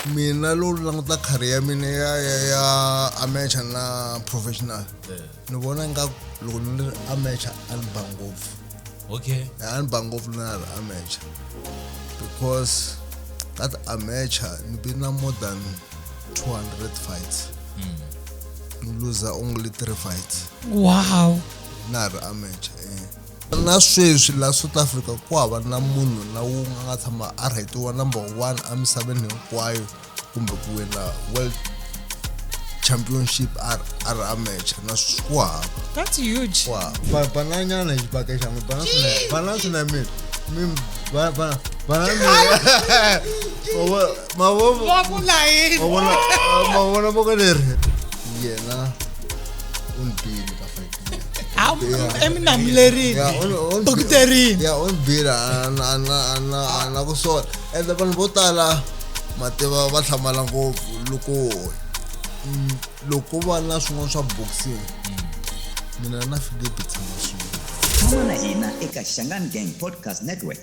mina lo languta career mina ya amateur na professional ni vona nga loko ni ri amateur ani bangofu Okay. ani bangofu na ri amateur because that amateur ni been more than 200 fights ni lose only 3 fights Wow. na ri amateur na sweswi la South Africa ku hava na munhu na wu nga tshama a rhetiwa number 1 emisaveni hinkwayo kumbe ku wina world championship ar amateur na ku hava That's huge. wa bananyana xibaka xa mi bana swina mi bana mavovo mavona voka leri yena unbili ka fight Eminamleri. Dokuterini. ya unbila ana ku sola ende vanhu vo tala mativa va hlamala ngopfu loko va na swin'wana swa boxing mina na Philip tshama swin'we Tshama na hina eka Shangan Gang Podcast Network.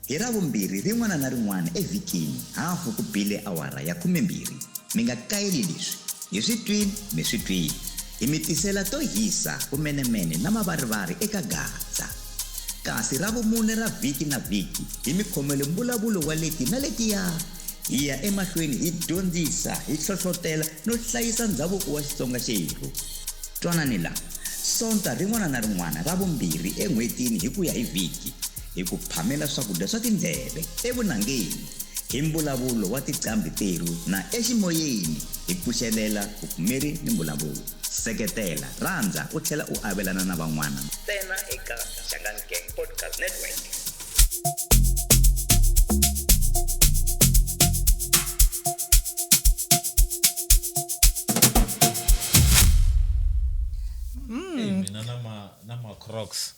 Hi Ravumbirhi rin'wana na rin'wana evhikini hafu ku bile awara ya 12. Mi nga kayeli leswi. Hi swi twini mi swi twini. Hi mi tisela to hisa kumenemene na mavarivari eka Gaza. Kasi Ravumune ra vhiki na vhiki hi mi khomele mbulavulo wa leti na letiya. Hi ya emahlweni hi dyondzisa hi hlohlotela no hlayisa ndhavuko wa Xitsonga xerhu. Twanani la sonta rin'wana na rin'wana Ravumbirhi en'hwetini hi ku ya hi vhiki hi ku phamela swakudya swa tindleve evunangeni hi mbulavulo wa tiqambi teru na eximoyeni hi pfuxelela vupfumeri ni mbulavulo seketela rhandza u tlhela u avelana na van'wana ntsena eka Shangan Gang Podcast Network. Mina na ma Crocs.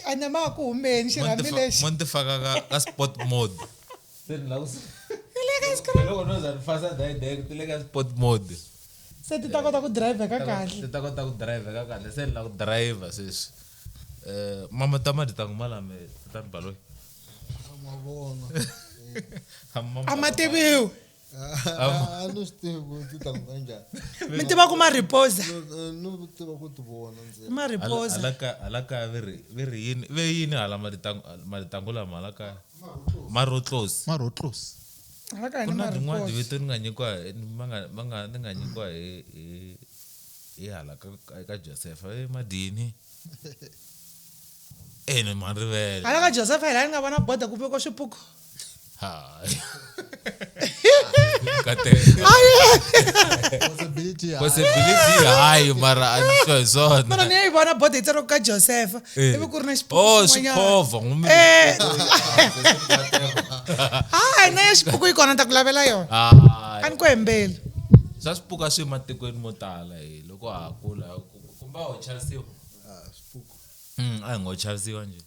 Anama ku humeni xirhambi lexi. Monte faka ka sport mode. Seni la loko no za fasa direct le ka sport mode. Se ti ta kota ku drive ka kahle. Ti ta kota ku drive ka kahle seni la ku drive sweswi. Mama tama di tangumala me tan baloi. mavona Amativiwi. a no swi tivi ku ti ta n'wi njhani Mi tiva ku ma reposa. no tiva ku ti vona ntsena Ma reposa. Alaka veri yini ve yini hala maditangula malaka marotlos. Alaka ni Kuna ma din'wana reposa. divito ni nga nyikiwa ni nga nyikiwa hi hala ka Joseph madini. Ni marivele. Alaka Joseph hela ni nga vona boda ku veko swipuku. Hayi. Possibility hayi mara anisho zona. Mara ni yi vona boda yi tsariwa ka Joseph. Ivi ku ri na xipuku Oh, xin'wanyana. xikhova ngumi. Na ya xipuku yi kona ta ku lavela yona. A ni ku hembeli. Swa swipuka swi matikweni mo tala loko ha kula kumbe ho chavisiwa. swipuku A hi ngo chavisiwa nje.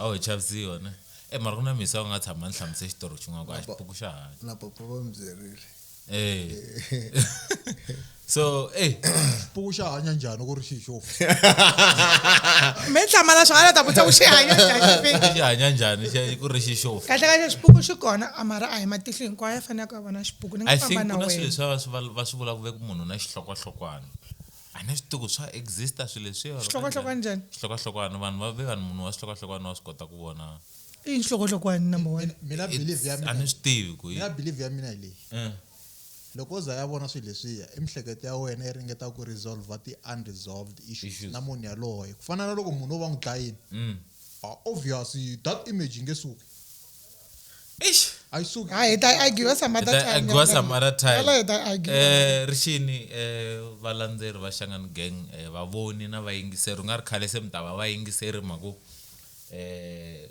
A ho chavisiwa ne. Mara ku na misa u nga tshama ni hlamusela xitori xin'wana ku a xipuku xa hanya. na papa va mi byerile So xipuku xa hanya njhani ku ri xixo Mi hlamala swona ta vutisa ku xi hanya njhani. xi hanya njhani ku ri xixofu. Kahle kahle xipuku xi kona mara a hi matihlo hinkwayo ya faneleke a va na xipuku ni I nga think famba na kuna swilo wena. leswi va swi vulaka ku ve ku munhu na xihlokohlokwana. A ni swi tivi ku swa exista swilo leswi. Xihlokohlokwana njhani? Xihlokohlokwana vanhu munhu wa xihlokohlokwana wa swi kota ku vona. I nhlokohlokwana number 1. mina believe ya A mina ni swi tivi ku mina believe ya mina hi leyi loko u za ya vona swilo leswiya emihleketo ya wena yi ringeta ku resolve ti-unresolved issues na munhu yaloye ku fana na loko munhu o va n'wi dlayini obviously that image yi nge suki a yi suki Hayi hi ta argue some other time. Argue some other time. Yala hi ta argue. Rixini valandzeri va Shangan Gang vavoni na vayingiseri u nga ri khale se mi ta va vayingiseri mhaku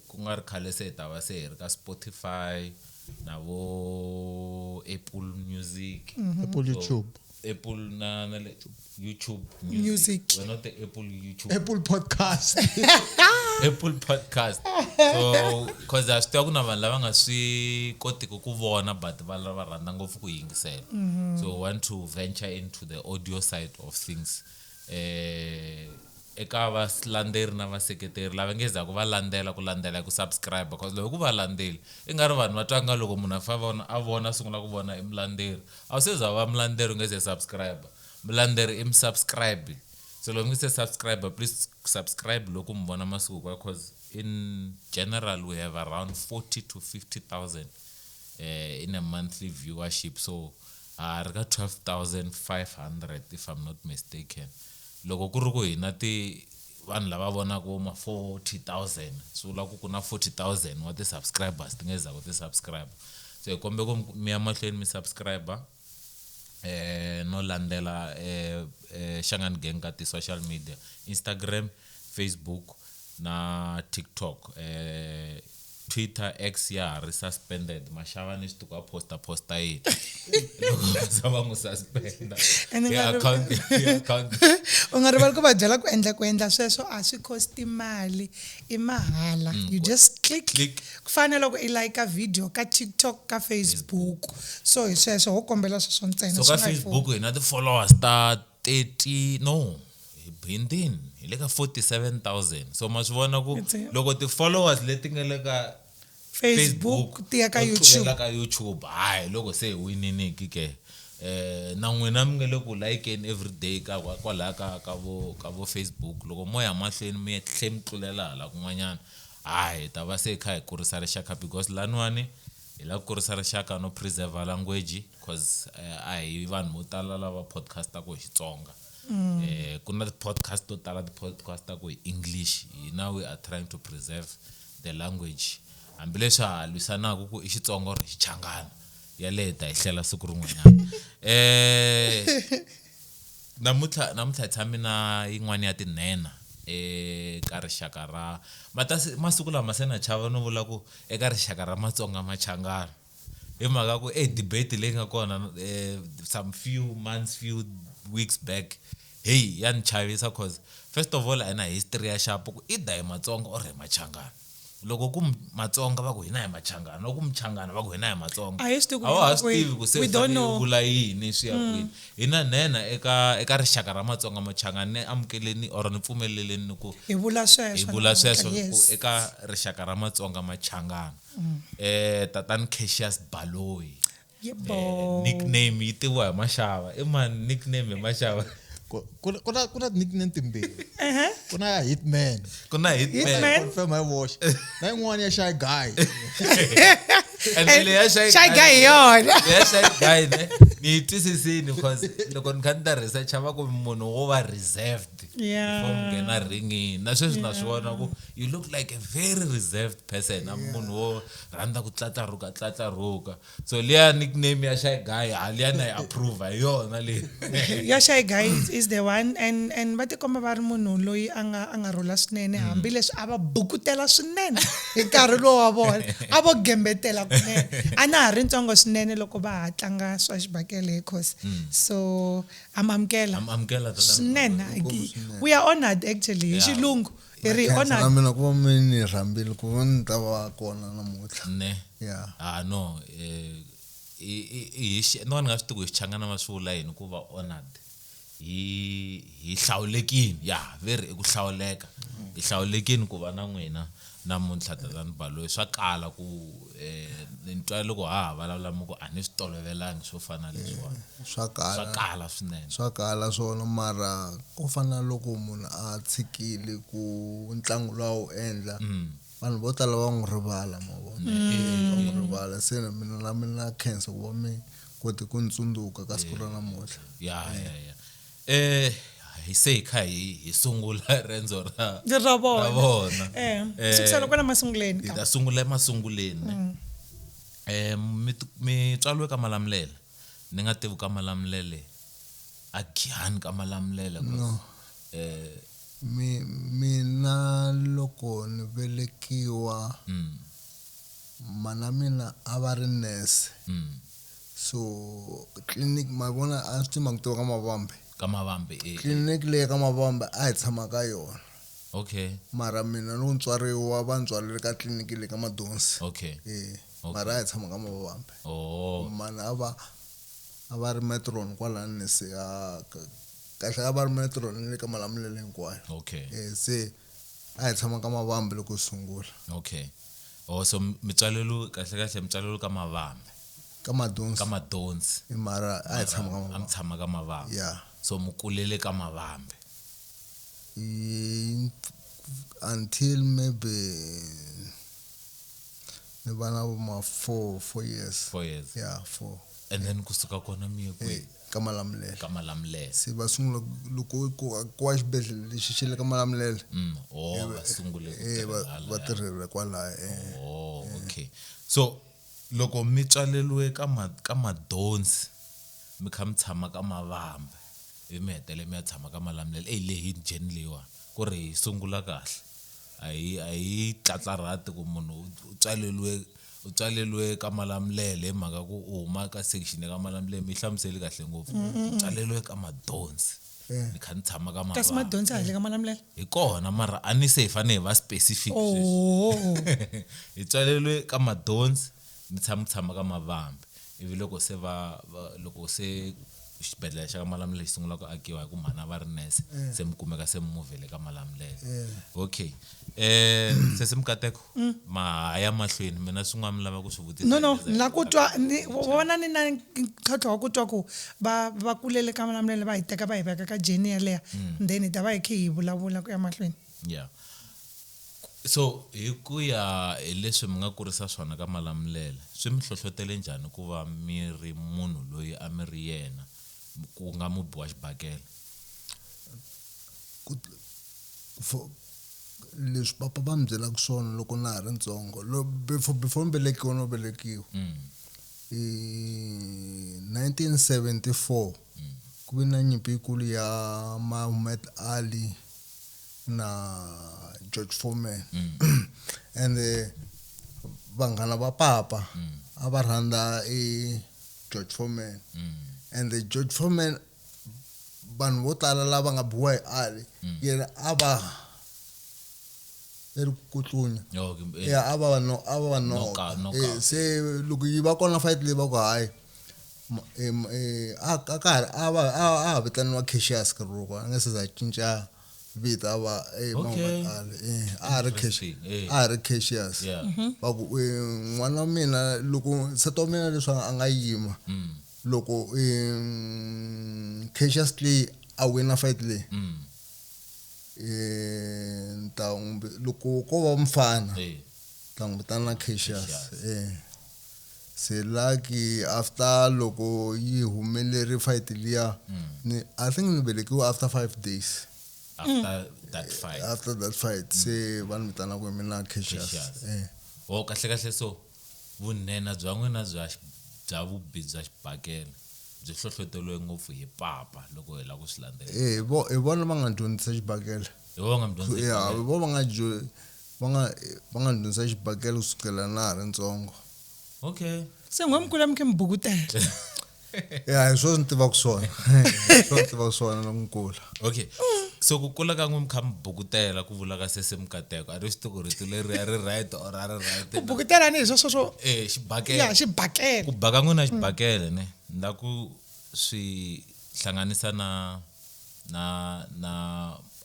ku nga ri khale se hi ta va se hi ri ka Spotify na vo Apple Music, Apple YouTube, Apple na le YouTube Music. We're not the Apple YouTube. Apple Podcast. Apple Podcast. So cause I still kuna vanhu lava nga swi kotiki ku vona but va rhandza ngopfu ku yingisela. So want to venture into the audio side of things. eka valandzeleri na vaseketeri lava ngezaka va landela ku subscribe because loko ku va landzeli i nga ri vanhu va twanga loko munhu a vona sungula ku vona i mulandzeleri a wu se za va mulandzeleri u nge se subscribe mulandzeleri i musubscribe so loko nge se subscribe please subscribe loko mi vona masiku because in general we have around 40 to 50,000 in a monthly viewership so ri ka 12,500 if I'm not mistaken loko ku ri ku hina vanhu lava vonaka ma 40,000 so loko ku na 40,000 wa ti-subscribers ti nge za ku ti-subscribe so hi kombe ku mi ya mahlweni mi subscriber no landela Shangani Gang ka ti-social media Instagram, Facebook na TikTok Twitter X ya ri suspended mashava ni xituku a posta yini loko sava n'wi suspenda account u nga rivali ku va byela ku endla sweswo a swi costi mali i mahala you just click ku fana loko i like a video ka TikTok ka Facebook so hi sweswo ho kombela sweswo ntsena so ka Facebook hina ti-followers ta 30 no bindini hi le ka 47,000 so ma swi vona ku loko ti-followers leti nga le ka Facebook ti ya ka YouTube hayi loko se hi wininiki ke na n'wina mi nga le ku likeni every day kwalaya ka vo Facebook loko mo ya mahlweni mi tlhe mi tlulela hala kun'wanyana hayi ta va se kha hi kurisa rixaka because laniwani hi la ku kurisa rixaka no preserve language because a hi vanhu vo tala lava podcastaku hi Xitsonga ku na podcast to tala ti-podcastaku hi English now we are trying to preserve the language hambileswi ha lwisanaku ku i Xitsonga or Xichangana ya leta hi hlela siku rin'wanyana namuntlha tshami na yin'wana ya tinhena eka rixaka ra masiku lama se na chava no vula ku eka rixaka ra Matsonga Machangana hi mhaka ku debate leyi nga kona some few weeks back hey ya ni chavisa cause first of all ana history ya shapo ku i dai Matsonga or Machangana loko ku Matsonga va ku hina hi Machangana loko ku Mchangana va ku hina hi Matsonga awa Steve ku se vula yini swi ya kwini hina nena eka rixaka ra Matsonga Machangana ni amukeleni or ni pfumeleleni ku hi vula sweswo eka rixaka ra Matsonga Machangana tatani Cassius Baloyi nickname yi tiviwa hi Mashava i man nickname hi Mashava kuna nickname timbirhi kuna ya Hitman confirm my watch na yin'wana ya Shy Guy and le ya Shy Guy yona ya Shy Guy ne ni twisisini because loko ni kha ni ta research va ku munhu wo va reserved before nghena ringini na sweswi na swivona ku you look like a very reserved person munhu wo rhandza ku tlatlaruka so liya nickname ya Shy Guy aliya na yi approve hi yona leyi ya Shy Guy is the one and va tikomba va ri munhu loyi a nga rhula swinene hambileswi a va bukutela swinene hi nkarhi lowu wa vona a vo gembetela kunene a na ha ri ntsongo swinene loko va ha tlanga swa xibakele cause so amukela swinene we are honored actually hi xilungu hi ri honored mina ku va mi rhambile ku va ni ta va kona namuntlha ne no no nga swi tiku hi Xichangana ma swi vula yini ku va honored hi hlawulekini very ku hlawuleka hi hlawulekini ku va na n'wina namuntlha tatani Baloyi swa kala ku ni twa loko vulavula mu ku a ni swi tolovelangi swo fana leswiwani swa kala swinene swa kala swona mara ku fana loko munhu a tshikile ku ntlangu lowu endla vanhu vo tala va n'wi rivala mavona n'wi rivala se mina khensa ku va mi koti ku ntsundzuka ka siku ra namuntlha hi se kha hi sungula rendzo ra vona sukusela kwala masunguleni hi ta sungula emasunguleni mi tswaliwe ka Malamulele ni nga tivi ka Malamulele a Giyani ka Malamulele mina loko ni velekiwa mana mina a va ri nurse so clinic mavona a swi tima ku tiva ka Mavambe clinic leyi ka Mavambe a hi tshama ka yona okay mara mina no ntswariwa va ntswalele ka clinic leyi ka Madonsi okay mara a hi tshama ka Mavambe mana a va ri matron kwala nese kahle ka va ri metro ni le ka Malamulele hinkwayo Okay. se a hi tshama ka Mavambe loko sungula Okay. So mitswalelo kahle mitswalelo ka Mavambe, ka Madonsi ka Madonsi. mara a hi tshama ka Am Mavambe tshama ka Mavambe. yeah So mukulele ka Mavambe. until maybe ni vana ma 4 years 4 years. yeah 4 And then kusuka kona mi kwe ka Malamulele ka Malamulele. se va sungula loko ku wa xibedhlele lexi xi le ka Malamulele Va sungule ku va tirhile kwala okay. So loko mi tswaleliwe ka Madonsi mi kha mi tshama ka Mavambe mi hetele mi ya tshama ka Malamulele lehi jeni lewa ku ri sungula kahle a hi tlatlarati ku munhu u tswaleliwe ka Malamulele mhaka ku u huma ka section ka Malamulele mi hlamuseli kahle ngopfu tswaleliwe ka Madonsi ni kha ni tshama ka kasi Mavambe Madonsi a hi le ka Malamulele hi kona mara a ni se hi fane hi va specific hi tswaleliwe ka Madonsi ni tshama ka Mavambe ivi loko se loko se xibedhlele xa ka Malamulele xi sungula ku akiwa hi ku mhana va ri nurse se mi kumeka se mi muvhele ka Malamulele okay se Mkateko mahaya mahlweni mina swin'wana mi lava ku swi vutisa no la ku twa vona ni na ntlhontlho wa ku twa ku va kulele ka Malamulele va hi teka va hi veka ka jeni yaleya then hi ta va hi khe hi vulavula ku ya mahlweni yeah. So hi ku ya hi leswi mi nga kurisa swona ka Malamulele swi mi hlohlotele njhani ku va mi ri munhu loyi a mi ri yena ku nga mubi wa xibakele leswi papa va mi byelaka swona loko na ha ri ntsongo before ni velekiwa no velekiwa 1974 ku ve na nyimpi yikulu ya Muhammad Ali na George Foreman and vanghana va papa a va rhandza George Foreman and George Foreman vanhu vo tala lava nga biwa hi Ali yena a va leri kutlunya a va noka se loko yi va kona fight leyi va ku hayi a vitaniwa Cassius Karoko a nga se za cinca vita va Muhammad Ali a ri Cassius va ku n'wana wa mina loko nsati wa mina leswi a nga yima loko Cassius Clay a wina fight leyi loko ko va mfana ta n'wi vitana Cassius se lucky after loko yi humeleri fight liya I think ni velekiwa after 5 days after that fight se vanhu vitana ku mina Cassius kahle so vunena bya n'wina bya vubi bya xibakele byi hlohloteliwe ngopfu hi papa loko hi la ku swi landzelela hi vona va nga dyondzisa xibakele hi vona nga mi dyondzisa va nga dyondzisa xibakele kusukela na ha ri ntsongo okay se n'wamkulu mi khe mi bukutela hi swona ni tivaka swona loko ni kula okay so ku kula ka n'we mi kha mi bukutela ku vula ka sese Mkateko a ri swi tiku rito leri a ri right or a ri right ku bukutela ni hi sweswo xibakele ya xibakele ku baka n'wina xibakele ne nda ku swi hlanganisa na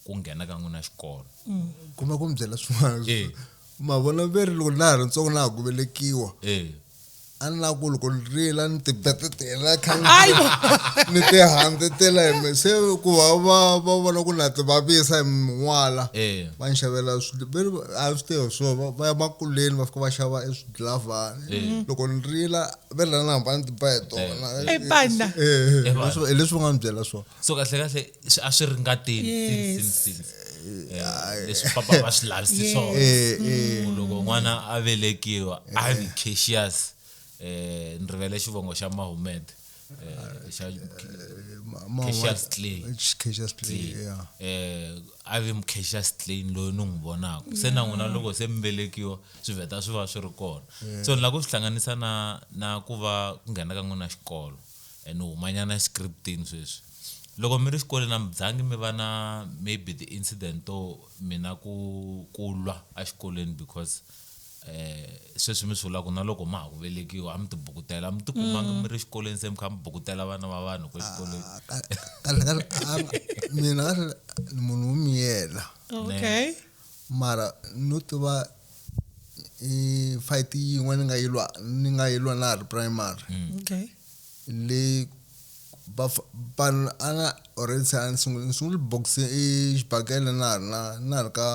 ku nghena ka n'wina xikolo kuma ku mi byela swin'wana mavona veri loko na ha ri ntsongo na ha ku velekiwa a ni la ku loko ni rila ni tibetetela ni tihandzetela hi me se ku va vona ku na ti vavisa hi n'wala va ni xavela a swi tiva swo va ya makuleni va fika va xava swidlavani loko ni rila ve la na hamba ni tiba hi tona hi leswi va nga ni byela swona so kahle a swi ringatini since leswi papa va swi lavisi swona loko n'wana a velekiwa a vi Cassius ni rivele xivongo xa Muhammad xa Cassius Clay a vi Cassius Clay loyi ni n'wi vonaka se na n'wina loko se mi velekiwa swi vheta swi va swi ri kona so ni lava ku swi hlanganisa na ku va ku nghena ka n'wina xikolo ni humanyana scriptini sweswi loko mi ri xikolweni a mi zangi mi va na maybe the incident to mina ku lwa a xikolweni because sweswi mi swi vulaka na loko ma ha ku velekiwa a mi ti bukutela a mi ti kumanga mi ri xikolweni se mi kha mi bukutela vana va vanhu kwexikolweni mina ni munhu wo miyela Okay. mara no tiva fight yin'we ni nga yilwa na ha ri primary Okay. le vanhu ana already se ni sungule boxing xibakele na ri ka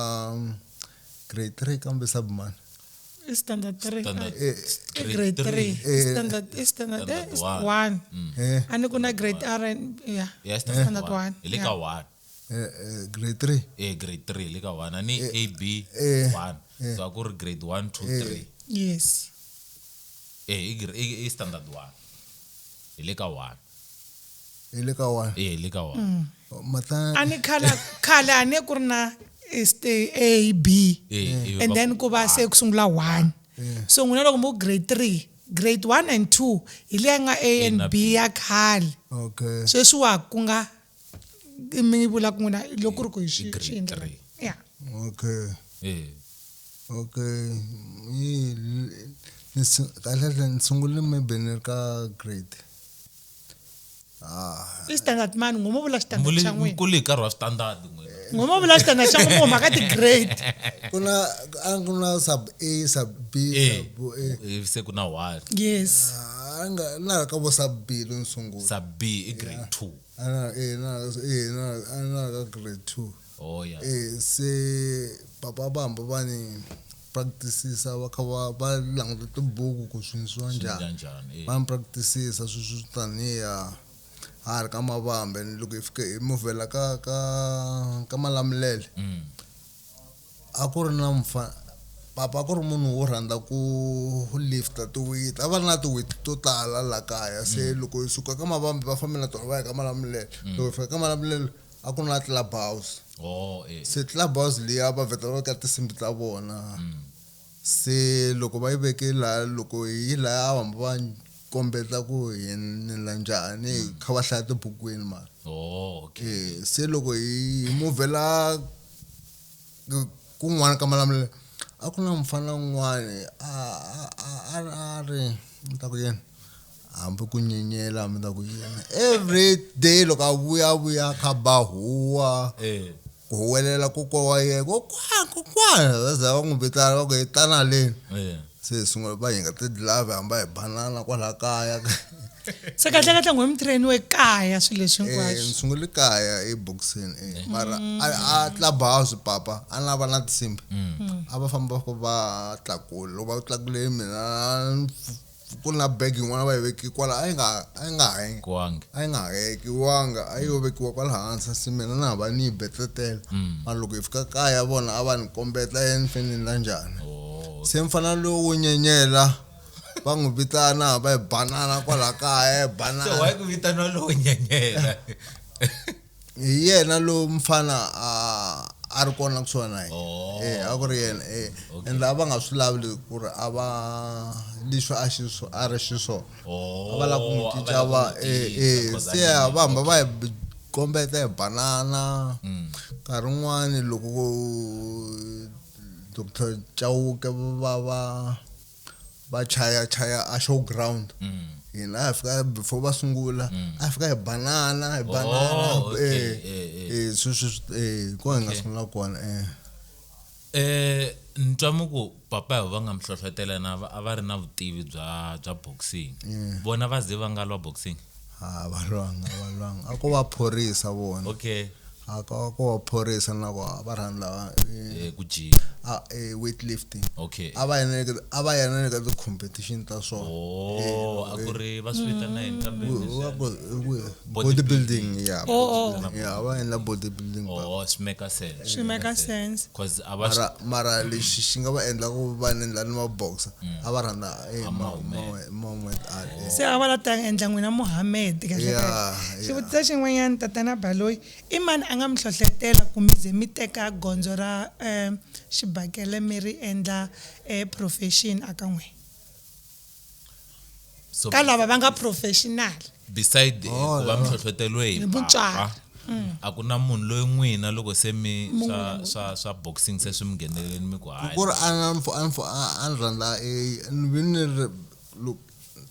grade 3 kambe subman Standard 3. Standard Grade 3. Standard 1. Ani kuna grade R and yeah. Yes, Standard 1. Ile ka 1 grade 3 grade 3 ile ka 1 ani AB 1 so aku ri grade 1 2 3 Yes. i standard 1 ile ka 1 ile ka 1 ile ka 1 mata Ani khala ane kurna A B and then kuba se kusungula 1. So nguna loko mo grade 3, grade 1 and 2 ile nga A and B ya khale. okay Sweswiwa ku nga mi vula ku n'wina loko ri ku hi grade xi endla. 3. Yeah. okay okay kahle ni sungule maybe ni ri ka grade I standard man ngomo vula standard muli xa n'wina. kuli nkarhi wa standard n'wina Ngomo vula standard xa n'wina maka ti grade. kuna sub A sub B sub A se ku na 1 Yes. anga na ka bo sub B lo sungula sub B i grade 2 ana ka grade 2 oh yeah se papa bamba bani practices ba languta tibuku ku swin'wa njhani ba practices swi taniya har ka mavambe loko hi fike hi movela ka malamulele a ku ri na papa ku ri munhu wo rhandza ku lifta tiweight a va na tiweight to tala la kaya se loko hi suka ka mavambe va fambela tona va ya ka malamulele loko hi fika ka malamulele a ku na club house se club house liya va vheta va ka tisimbi ta vona se loko va yi veke la loko hi la va va kombeta ku hi nila njhani kha va hlaya tibukwini mara okay se loko hi movela kun'wana ka malamulele a ku na mfana un'wana a ri mi ta ku yena hambi ku nyenyela mi ta ku yena every day loko a vuya kha ba huwa ku huwelela kokwa wa yena kokwana za va n'wi vitana va ku hi tana leni se sungula va hinga ti-glove hamba hi banana kwala kaya Se kahle n'we train we kaya swilo leswi ni hinkwaswo. sungule kaya eboxing mara a club house papa a lava na tisimbi a va famba va tlakula loko va tlakule mina ku na bag yin'wana va yi veki kwala a yi nga hekiwanga a yo vekiwa kwala hansi se mina na va ni betetela mara loko hi fika kaya vona a va ni kombeta ni fanele la njhani se mfana lowo nyenyela va n'wi vitana va hi banana kwala kaya banana so why ku vitana lowo nyenyela hi yena lo mfana a ri kona kusona a ku ri yena and lava nga swi lavi ku ri a va leswi a ri xiswona a va lava ku n'wi cinca va se va hamba va hi kombeta hi banana nkarhi wun'wani loko Dr. Chauke va chaya a showground hina a fika before va sungula a fika hi banana ko hi nga sungula kona ni twa mu ku papa va nga mi hlohlotela na a va ri na vutivi bya boxing vona va ze va nga lwa boxing va lwanga a ko va phorisa vona okay a ko va phorisa na ko va rhandza ku gym weightlifting okay a va yana ka ti-competition ta swona a ku ri va swi vitana yini kambe bodybuilding ya va endla bodybuilding swi make sense cause mara lexi xi nga va endla ku va endla ni maboxa a va rhandza Muhammad Ali se a va la ta endla n'wina Muhammad kahle xivutiso xin'wanyana tatana Baloyi i mani a nga mi hlohlotela ku mi ze mi teka gondzo ra xibakele mi ri endla profession aka n'we ka lava va nga professional beside ku va mi hlohloteliwe hi mutswari a ku na munhu loyi n'wina loko se mi swa boxing se swi mi ngheneleni mi ku hayi ku ri a ni rhandza ni vi ni ri look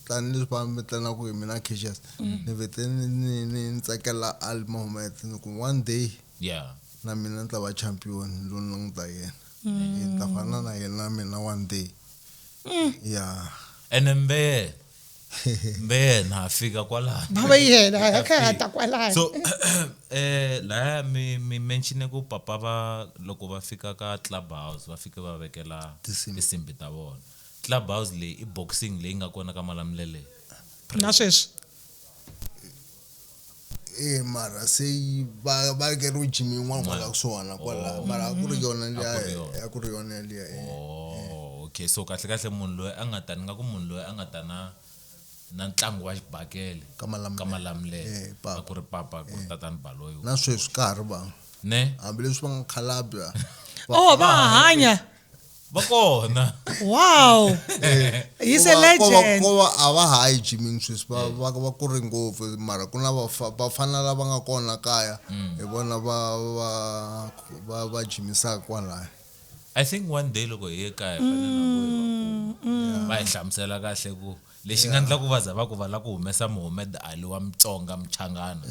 tani leswi va mi tlanaku hi mina Cassius ni vete ni tsakela Ali Mohammed ni ku one day yeah na mina ni ta va champion loyi ni languta yena ni ta fana na yena mina one day yeah ene mbe na fika kwala baba yena yakata kwala so la mi mention ku papa va loko va fika ka clubhouse va fika va vekela tisimbi ta vona clubhouse le I boxing leyi nga kona ka Malamulele na sweswi mara se ba ke ro Jimmy yin'wana kwala kusuhana kwala mara ku ri yona liya ku ri yona liya okay so kahle munhu loyi a nga ta ni nga ku munhu loyi a nga ta na ntlangu wa xibakele ka Malamulele a ku ri papa ku ri tatani Baloyi na sweswi ka ha ri va ne hambileswi va nga khalabya va hanya va kona wow he's a legend ko va a va hayi Jimmy sweswi va ku ri ngopfu mara ku na vafana lava nga kona kaya hi vona va jimisaka kwalaya I think one day loko hi ye kaya fanele va hi hlamusela kahle ku lexi nga endla ku va za va ku va la ku humesa Muhammad Ali wa Mutsonga Mchangana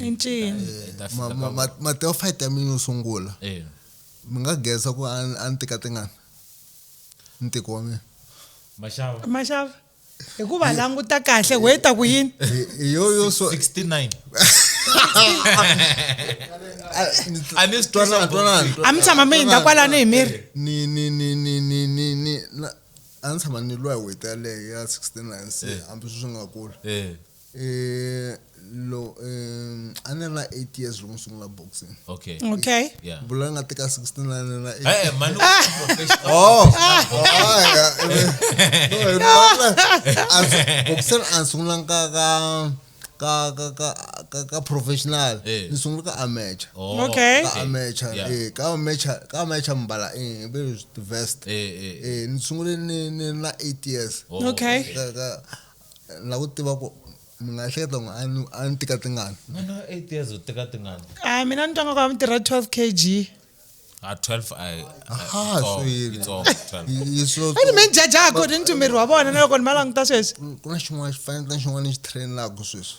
incini Mateo fight ya mina yo sungula mi nga gesa ku a ni tika tingani ntiko wa mina mashava hikuva languta kahle weta ku yini yo so 69 ami tshama mi hinda kwalani hi miri ni a ni tshama ni lwa hi weight yaleyo ya 69 se hambi swi nga kula lo a ni na 8 years loko ni sungula boxing okay yeah bula nga teka 69 na 8 manu boxing a sungula ka professional ni sungula ka amateur okay ka amateur mbala be the vest ni sungule ni na 8 years okay la ku tiva ku mina hleketa ngo a ni tika tingani mana 8 years utika tingani mina ni twanga ku mi tirha 12 kg 12 it's all 12 ani men jaja according to miri wa vona na loko ni malanguta sweswi ku na xin'wana xifaniso xin'wana xi trainaka sweswi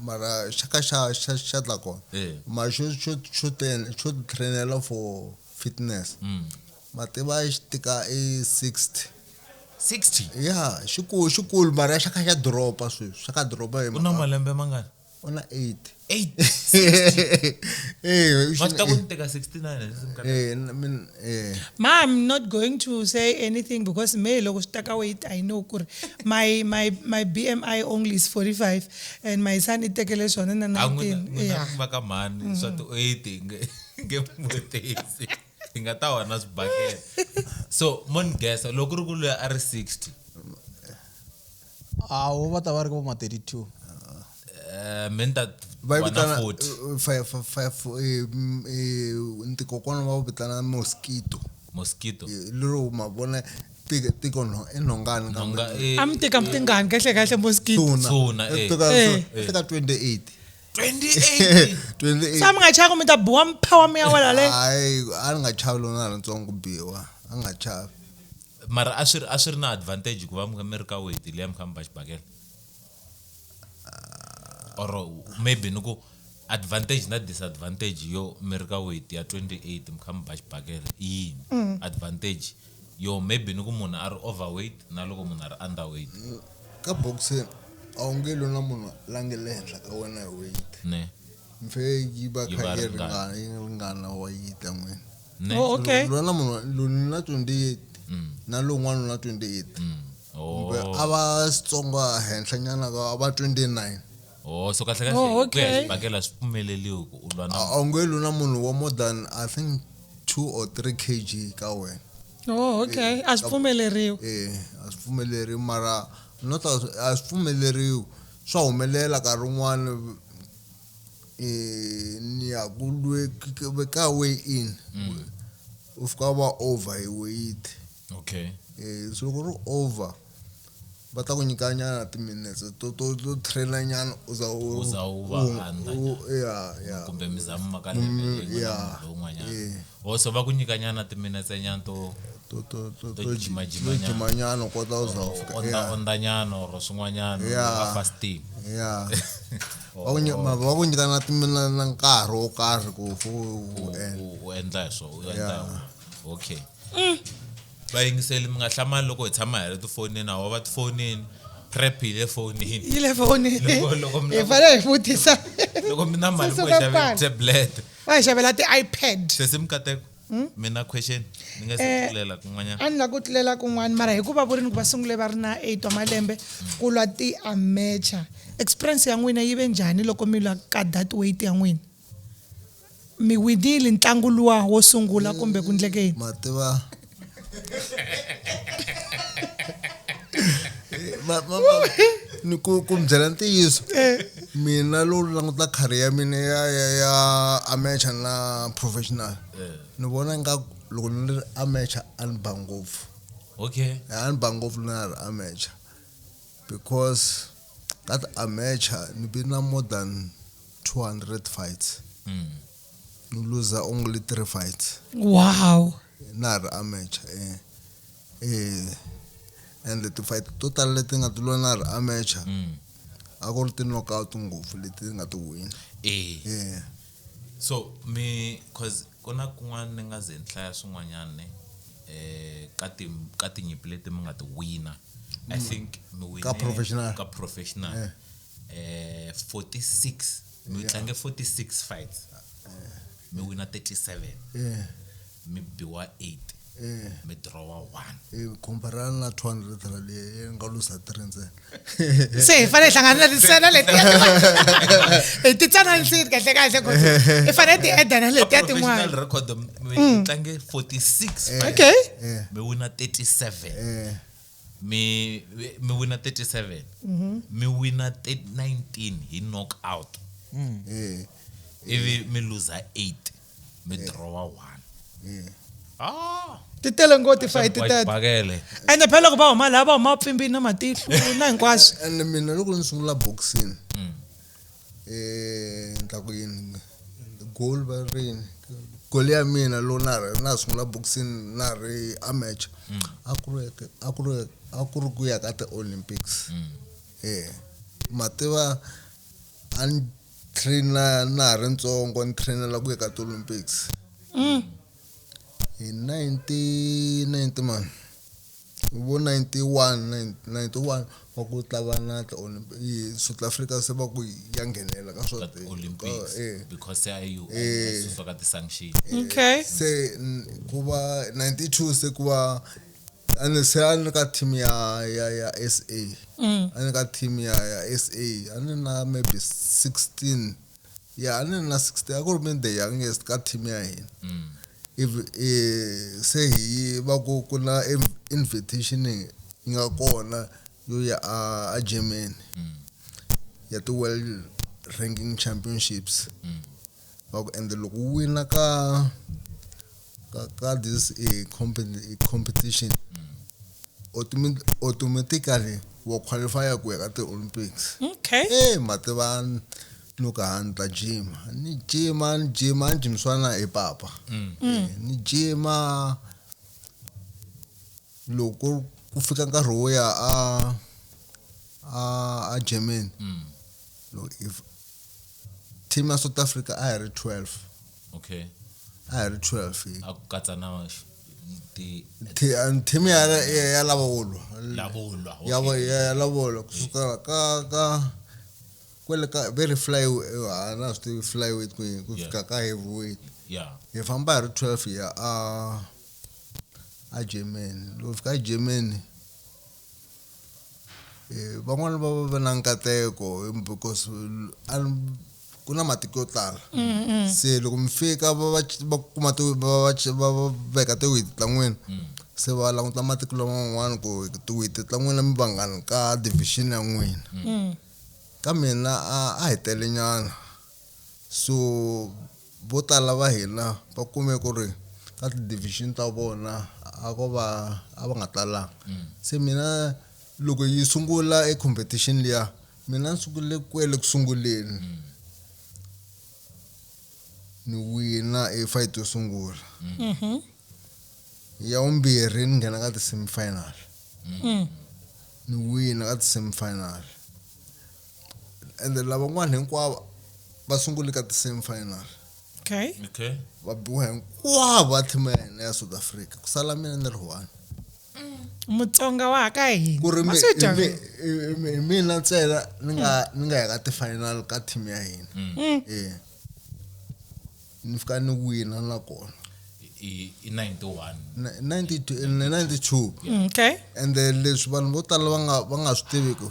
mara xaka xa tla kona mara xo trainela for fitness mativa xi tika 60 xikulu mara xaka xa dropa sweswi xaka dropa una malembe mangani una 8 masta ku nteka 69 ma I'm not going to say anything because me loko sitaka weight I know kur my BMI only is 45 and my son itekele swona na 19 va ka mani swa to 8 ngemutesi inga ta wana swibakela so mon guess loko ri ku loya a ri 60 wo va ta va ri ka ma 32 menta va vitana 5 ntiko kona va vitana mosquito lero mavona tiko no enhongani am tika mtingani kahle mosquito tsuna tika 28 sa mi nga chaka mi ta buwa mphawa mi ya wela le hayi a nga chavi lona ntsongo biwa a nga chavi mara a swi ri na advantage ku va mi ri ka weight leya mi khamba xibakela or maybe nuku advantage na disadvantage yo America weight ya 28 mkhamba xibakela yini advantage yo maybe nuku munhu ari overweight na loko munhu ari underweight ka boxing a wu nge lona munhu lange le henhla ka wena hi weight ne mfe yi va kha yi ringana wa yi ta n'wina okay lona munhu loni na 28 na lon'wana na 28 a va Xitsonga henhla nyana ka va 29 so kahle ku ya xibakela swi pfumeleliwi ku u lwa na a wu nge lona munhu wa more than I think 2 or 3 kg ka wena okay a swi pfumeleriwi a swi pfumeleriwi mara not a swi pfumeleriwi swa humelela ka rin'wana ni ya ku lwe ka weigh in u fika va over hi weight okay so loko ri over va ta ku nyika nyana timinutes to trainer nyana uza uva under yeah kumbe mizamo makalebe lowun'wanyana also va ku nyika nyana timinutes nyana to jima nyana kota uza onda nyana or swin'wanyana va fasting yeah va ku nyika na timinutes na nkarhi wo karhi ku u endla so u endla okay vayingiseli mi nga hlamali loko hi tshama hi ri tifonini a va tifonini prep hi le fonini yi le fonini hi fanele hi vutisa loko mi na mali mo xava tablet va hi xavela ti-iPad sesi mikateko mina question ni nga se tlulela kun'wanyana a ni la ku tlulela kun'wana mara hikuva vurini ku va sungule va ri na 8 wa malembe ku lwa ti-amateur experience ya n'wina yi ve njhani loko mi lwa ka that weight ya n'wina mi winile ntlangu luwa wo sungula kumbe ku ndleke yini mativa ni ku byela ntiyiso mina lowu languta career ya mina ya amateur na professional ni vona nga loko ni ri amateur a ni ba ngopfu okay a ni ba ngopfu na ri amateur because ka amateur ni been na more than 200 fights ni lose only 3 fights wow na ri amateur and the fight total leti nga ti lona ri amateur a ku ri ti knockout ngopfu leti nga ti win so me cause kona kun'wana ni nga ze nhlaya swin'wanyana ka tinyimpi leti mi nga ti wina I think mi wine ka professional 46 mi tlange 46 fights mi wina 37 mi biwa 8 mi draw 1 comparana na 200 leyi nga lusa 3 ntsena se hi fanele hlanganisana leti hi ti tsananisi kahle kahle ku hi fanele ti edana leti ya tin'wana professional record mi tlange 46 okay mi wina 37 mi wina 37 mi wina 19 hi knockout ivi mi lose 8 mi draw 1 ti tele ngoti fight tete bakele ene phela ku ba huma lava huma pfimbini na matihlo na hinkwaswo and mina loko ni sungula boxing ndlaku yini goal va rini goal ya mina lo na sungula boxing na ri amateur a ku ri ku ya ka ti-Olympics mativa a ni traina na ha ri ntsongo ni trainela ku ya ka ti-Olympics in 1990 man vo 91 wa ku tlava na ti-Olympics South Africa se va ku ya nghenela ka swa Olympics because you so ka ti-sanction okay se kuva 92 se kuva ani se ani ka team ya SA ani ka team ya SA ani na maybe 16 ani na 16 a ku ri the youngest ka team ya hina if se hi va ku na invitation inga kona yo ya a Germany ya ti world ranking championships and loko wina ka this competition automatically wa qualify ku ya ka ti Olympics okay mativan nuka hanta gym swana e papa ni gyma loko ku fika nkarhi wo ya a Germany if team ya South Africa a hi ri 12 okay a hi ri 12 a ku katsa na team ya lavolo ya lavolo kusuka ka kwele ka very na swi flyweight ku fika ka heavyweight hi famba hi ri 12 ya a Germany loko fika Germany van'wana va na nkateko because ku na matiko yo tala se loko mi fika va kuma va veka ti-weight ta n'wina se va languta matiko laman'wana ku ti-weight ta n'wina mi vangani ka division ya n'wina ka mina a hi tele nyana so vo tala va hina va kume ku ri ka ti-division ta vona a va nga talanga se mina loko yi sungula e competition liya mina nsungule kwele kusunguleni ni wina e fight yo sungula ya umbirhi ni nghena ka ti semifinal ni wina ka ti semifinal and lavan'wana hinkwavo va sungule ka ti semifinal Okay. va biwa hinkwavo va team ya hina ya South Africa ku sala mina ni ri one Mutsonga wa ka hina. ku ri Maswita. mina ntsena ni nga ya ka ti final ka team ya hina ni fika ni wina na kona i 91 92 Okay. and then leswi vanhu vo tala va nga swi tiviki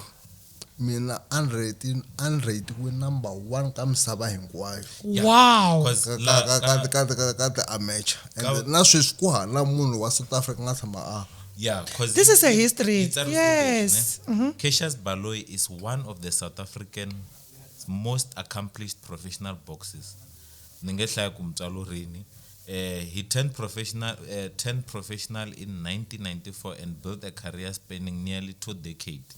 mina unrate ku number 1 ka misava hinkwayo Wow. ka ti amateur and na sweswi ku hana munhu wa South Africa nga tshama because This is a history. Yes. Cassius Baloyi is one of the South African most accomplished professional boxers. Ningehlaya kumtsalo rini. He turned professional in 1994 and built a career spanning nearly 2 decades.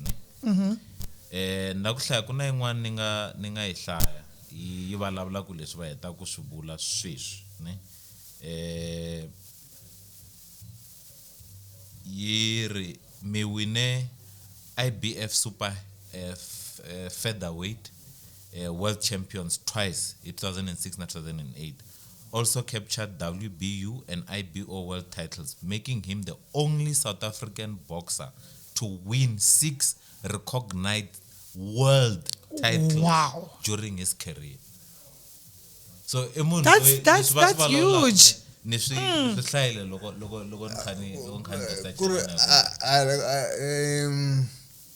Nakuhlaya kuna yin'wana ni nga yi hlaya yi vulavula ku leswi va heta ku swi vula sweswi ne yiri mi wine IBF super featherweight world champions twice in 2006 and 2008. Also captured WBU and IBO world titles, making him the only South African boxer to win 6 recognized world titles during his career. So that's huge.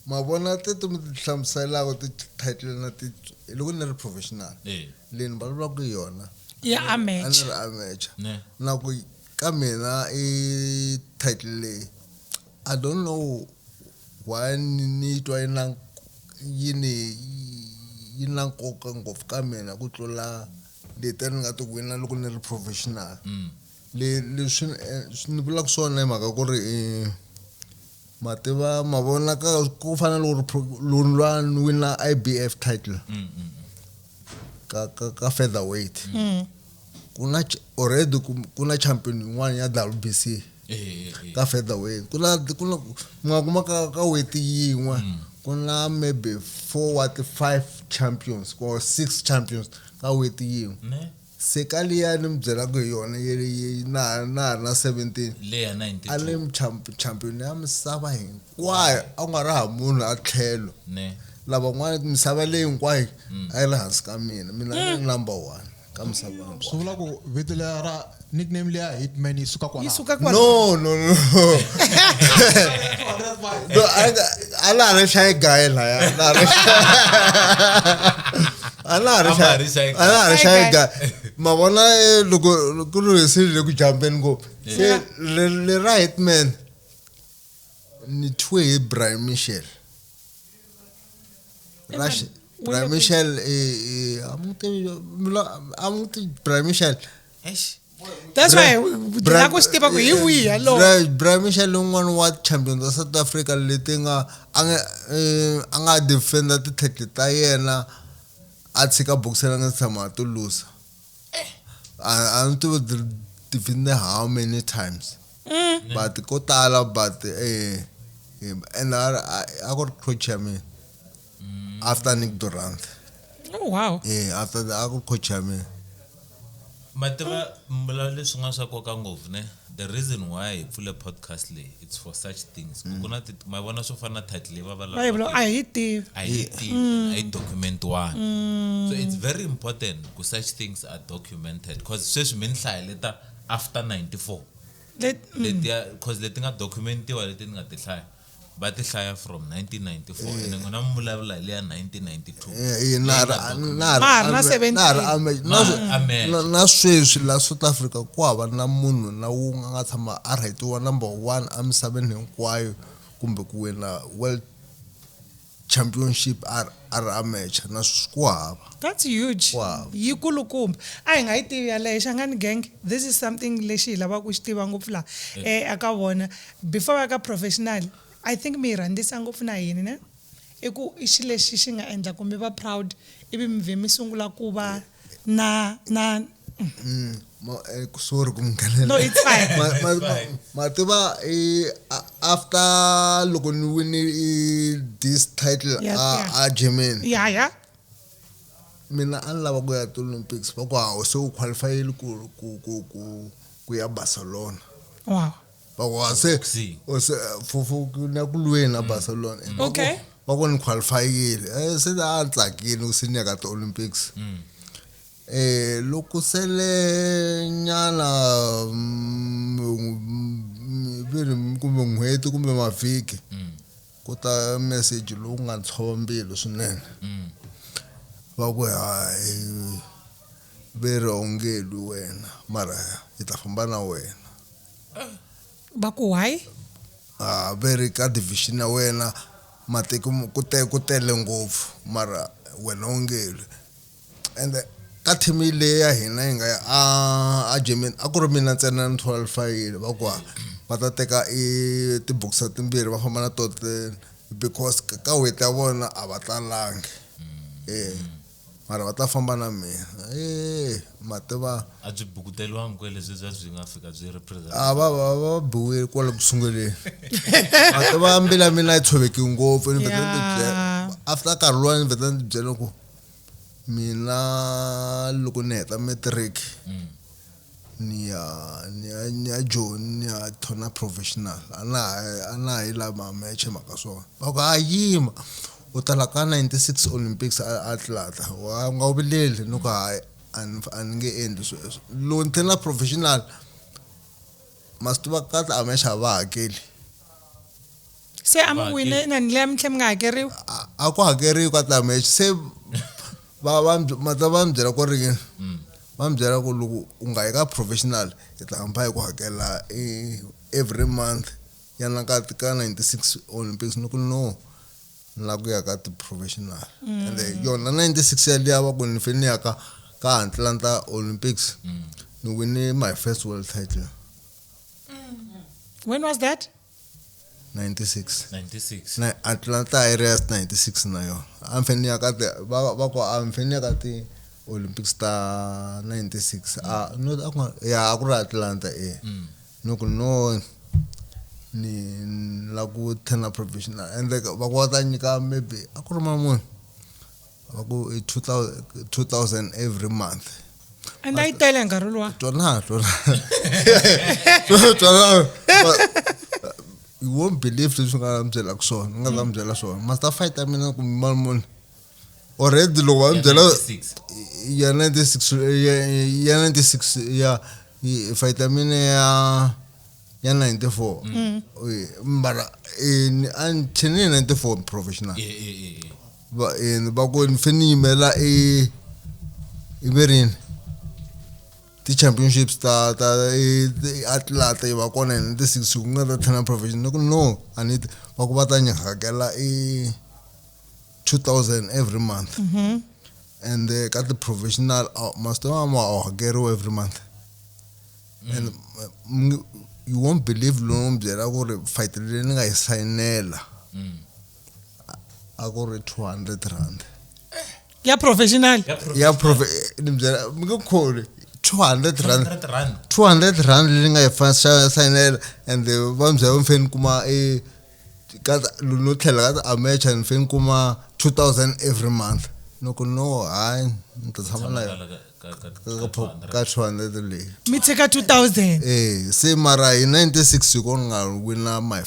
mavona tete mi hlamuselaka ti title na ti loko ni ri professional leni vulavula ku yona Yeah, amateur. amateur na ku ka mina I title leyi I don't know why ni twa yini na nkoka ngopfu ka mina ku tlula leti ni nga ti wina loko ni ri professional leswi ni vula ku swona hi mhaka ku ri mativa mavona ku fana loko ni wina IBF title ka featherweight kuna already kuna champion yin'wana ya WBC ka featherweight kuna kuma ka weight yin'we kuna maybe 4 what 5 champions or 6 champions ka weight yin'we se kaliya ni mbyela ku yona yi na 17 leya 92 ale champion ya misava hinkwayo a nga raha munhu a tlhelo lava n'wana misava leyi hinkwayo a yi ri hansi ka mina ni number 1 ka misava hinkwayo swi vula ku vito ra nickname leya Hitman yi suka kwala no ala re shy guy la ya ala re shy guy mavona loko ku ri sile ku jumpeni go se le right man ni twe Brian Michel Brian Michel amuti Brian Michel That's why la ku stiva ku hi wihi hello Brian Michel un'wana wa champion wa South Africa leti nga anga defender ti title ta yena a tshika boxer nga tshama to lose I don't know defend how many times but ko tala but and I got coach me after Nick Durant wow after that I got coach me mativa mbula leswi nga swa koka ngopfu ne the reason why I pfule podcast le it's for such things kuna ma vona swo fana title leyi va vulavula a hi tivi I document one so it's very important ku such things are documented because sweswi mi hlaya leta after 94 because leti nga documentiwa leti nga ti hlaya ba ti hlaya from 1994 and ngona mulavula le ya 1992 na sweswi la South Africa ku hava na munhu na wu nga tshama a ratiwa number 1 a misaveni hinkwayo kumbe ku wina world championship ar amateur na ku hava. That's huge. Wow. Yikulukumba. Ai nga itivi yale Shangani gang. This is something lexi lava ku xitiva ngopfu la aka vona before aka professional I think mi rhandisa ngopfu na yini ne i ku i xilo lexi xi nga endla ku mi va proud ivi mi vhe mi sungula ku va na sorry kumnganela no it's fine mativa after loko ni win this title Yes, yeah. a Germany yeah mina an lava ku ya to Olympics va ku hawo se u qualifyile ku ya Barcelona wow va ku se fufu na ku lwena Barcelona okay va ku ni qualifyile se a tsakile u sinya ka to Olympics loko sele nyana kumbe n'hweti kumbe mavhiki ku ta message lowu nga tshova mbilu swinene va ku hayi veri ongeli wena mara hi ta famba na wena va ku why veri ka division ya wena matiko ku tele ngopfu mara wena ongeli and ka team leyi ya hina yi nga ya a Germany a ku ri mina ntsena ni 12 yile va ku va ta teka tiboxa timbirhi va famba na to because ka weight ya vona a va talangi mara va ta famba na mina mativa a byi bukuteliwangi kwele byi nga fika byi represent va buwile kwale ku sunguleni mativa mbila mina yi tshoveki ngopfu ni after nkarhi luwa ni vheta ni byela ku mina loko ni heta matric ni ya John ni ya thona professional ana hi lama match maka swona va ku ayima u tala ka 96 Olympics Atlanta wa nga ubileli no ku hayi ani nge endli sweswo lo nthena professional must va ka ta match va hakeli se am wine na ni le mtlhe mi nga hakeriwa a ku hakeriwa ka ta match se va byela ku ri va byela ku loko u nga yi ka professional hi ta hamba hi ku hakela every month yana ka 96 Olympics no ku no la ku ya ka ti professional and yona 96 ya liya va ku ni fini ya ka Atlanta Olympics ni win my first world title when was that 96 na Atlanta areas 96 na yo am fini ya ka va ku am fini ya ka ti Olympics ta 96 no ya ku ra Atlanta no ku no ni la ku thena professional and va ku ta nyika maybe a ku ri mamuni va ku 2000 every month and I tell nkarhi luwa tona you won't believe leswi nga byela ku swona nga ta byela swona master fight mina ku mamuni already lo wa byela ya 96 ya fight mina ya 94 mara an chini 94 professional ba ko fini mela iberin ti championships ta Atlanta va kona 96 ku nga ta thena professional no ani va ku va ta nyakela 2000 every month and got the professional master hakeriwa every month and you won't believe lo byela ku ri fight leyi ni nga yi signela a ku ri 200 rand ya professional ni byela mi nga kholi 200 rand leyi nga yi signela and va byela mfeni kuma ka no tlhela ka match and mfeni kuma 2000 every month no hayi ni ta tshama na ka 200 leyi mi tshika 2000 se mara hi 96 ko nga wina my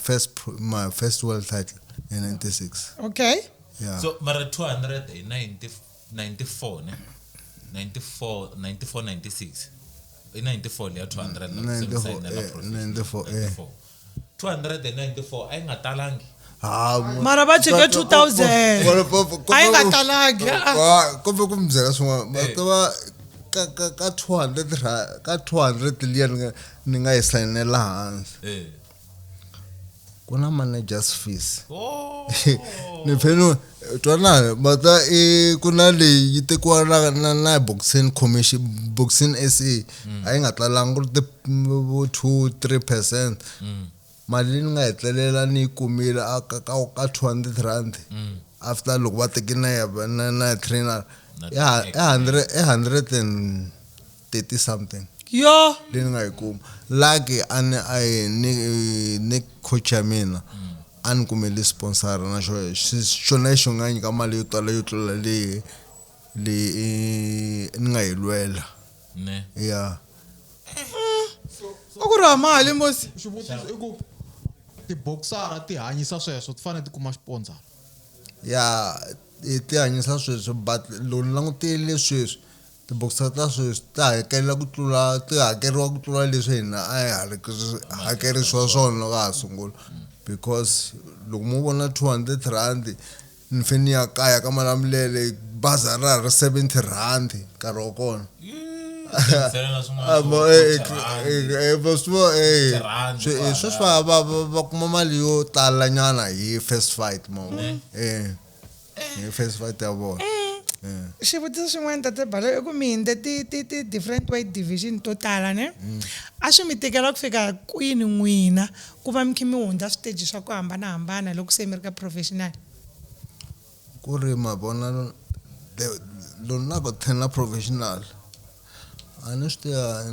first world title in 96 okay yeah so mara 200 in 94 ne 94 in 94 ya 200 na 94 294 ay nga talangi mara va tshika 2000 ay nga talangi kumbe ku byela swin'wana matava ka 200 liya ni nga yi sayinela hansi ku na managers fees ni pheno twana mata ku na leyi yi tekiwa na boxing commission boxing SA ay nga talangi 2-3% mali leyi ni nga hetelela ni yi kumile ka 200 rand after loko va teki na trainer ya 130 something yo leyi ni nga yi kuma laki a ni coach ya mina a ni kumele sponsor na xona xo nga nyika mali yo tala yo tlula leyi ni nga yi lwela ne ya a ku ri mali mosi xivutiso i ku tiboxara ti hanyisa sweswo ti fanele ti kuma sponsor ya ti hanyisa sweswo but loko ni langutile sweswi tiboxer ta sweswi ti hakeriwa ku tlula leswi hina a hi hakerisiwa swona loko ha sungula because loko mo vona 200 rand ni fane ni ya kaya ka Malamulele baza ra 70 rand nkarhi wa kona sweswi va kuma mali yo tala nyana hi first fight hi first fight ya vona xivutiso xin'wana tatebalo i ku mi hinde ti different weight division to tala ne a swi mi tikela ku fika kwini n'wina ku va mi kha mi hundza switeji swa ku hambanahambana loko se mi ri ka professional ku ri mavona loko na ku thena professional a ni swi tiva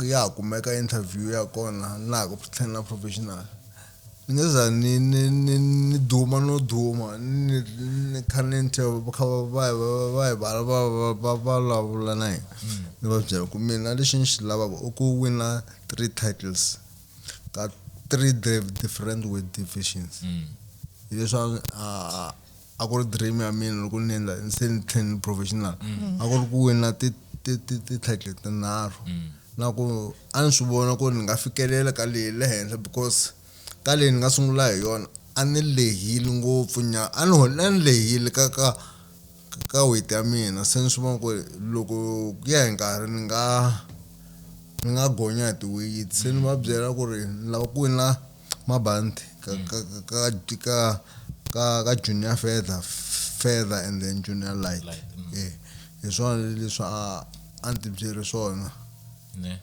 ya kumeka interview ya kona na ku thena professional ni nge za ni duma no duma ni kha ni va vulavula na hina ni va byela ku mina lexi ni xi lavaka i ku wina 3 titles ka 3 different weight divisions hileswi a ku ri dream ya mina loko ni endla se ni turn professional a ku ri ku wina ti-title tinharhu na ku a ni swi vona ku ni nga fikelela ka leyi le henhla because ka leyi ni nga sungula hi yona a ni lehile ngopfu a ni lehile ka weight ya mina se ni swi vona ku loko ku ya hi nkarhi ni nga gonya hi ti-weight se ni va byela ku ri ni lava ku wina mabandi ka junior feather and then junior light hi swona leswi a ni tibyeri swona ne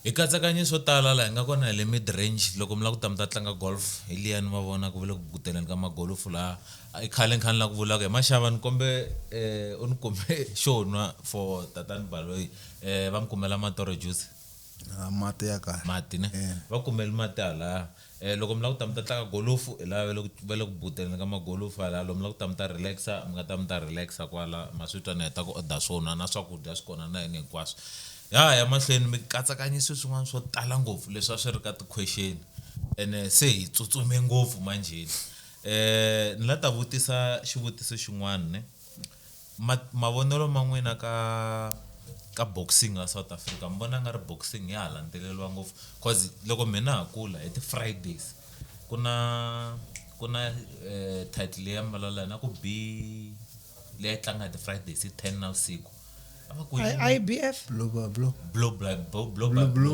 hi katsakanye swo tala laha hi nga kona hi le mid range loko mi lava ku ta mi ta tlanga golf hi liya ni va vona ku vile ku guteleni ka magolofu laha i khale ni kha ni la ku vulaka hi Mashava ni kombe u ni kombe xo nwa for tatani Baloyi va mi kumela matoro juice mati ya kahle mati ne va kumeli mati hala loko mi lava ku ta mi ta tlanga golofu hi laha va le ku buteleni ka magolofu hala loko mi lava ku ta mi ta relaxa mi nga ta mi ta relaxa kwala maswitwa ni heta ku order swo nwa na swakudya swi kona na yini hinkwaswo ya mahlweni mi katsakanyiswe swin'wana swo tala ngopfu leswi a swi ri ka ti-question ene se hi tsutsume ngopfu manjheni ni la ta vutisa xivutiso xin'wana ne mavonelo ma n'wina ka boxing ya South Africa mi vona nga ri boxing ya ha landzeleriwa ngopfu cause loko mina ha kula hi ti-Fridays ku na title ya mbalala na ku bi leyi tlanga hi ti-Fridays hi 10 navusiku IBF blue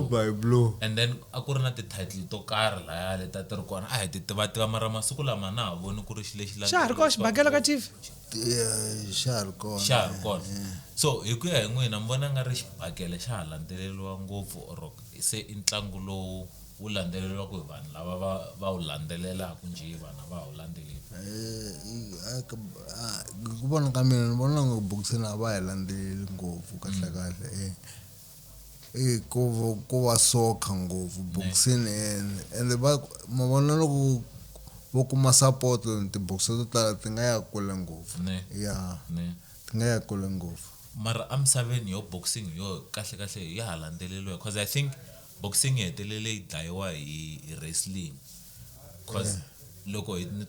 by blue and then a ku ri na ti-title to karhi laya leta ti ri kona a hi ti tiva mara masiku lama na ha voni ku ri lexi xa ha ri kona xibakela ka TV xa ha ri kona so hi ku ya hi n'wina mi vona nga ri xibakele xa ha landzeleriwa ngopfu or se i ntlangu lowu wu landzeleriwaka hi vanhu lava va wu landzelelaka njhe vana va wu landzelela ku vona ka mina ni vona nga boxing a va hi landzeleli ngopfu kahle ku va soccer ngopfu boxing and ma vona loko vo kuma support tiboxer to tala ti nga ya kule ngopfu ti nga ya kule ngopfu mara emisaveni yo boxing yo kahle ya ha landzeleriwa because I think boxing hetelele yi dlayiwa hi wrestling because loko ni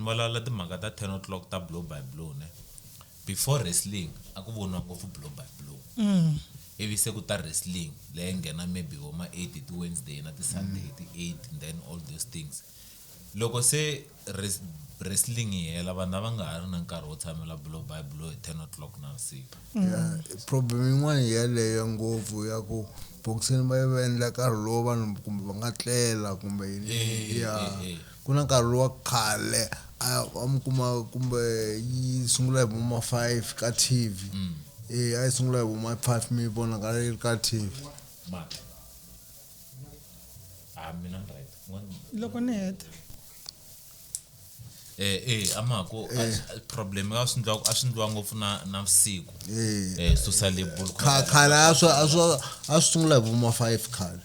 vulavula timhaka ta 10 o'clock ta blow by blow ne before wrestling a ku voniwa ngopfu blow by blow ivi se ku ta wrestling leyi nghena maybe ma 8 ti Wednesday na ti Sunday ti 8 and then all those things loko se wrestling yi hela vanhu lava nga ha ri na nkarhi wo tshamela blow by blow hi 10 o'clock na vusiku problem yin'wana yeleyo ngopfu ya ku boxing va endla nkarhi lowu vanhu kumbe va nga tlela kumbe ku na nkarhi lowa khale a mi kuma kumbe yi sungula hi ma 5 ka TV a yi sungula hi ma 5 mi vona ka TV mina right loko ni heta amako problem ya swindliwa ngopfu na vusiku susa label khale a swi sungula hi vuma 5 khale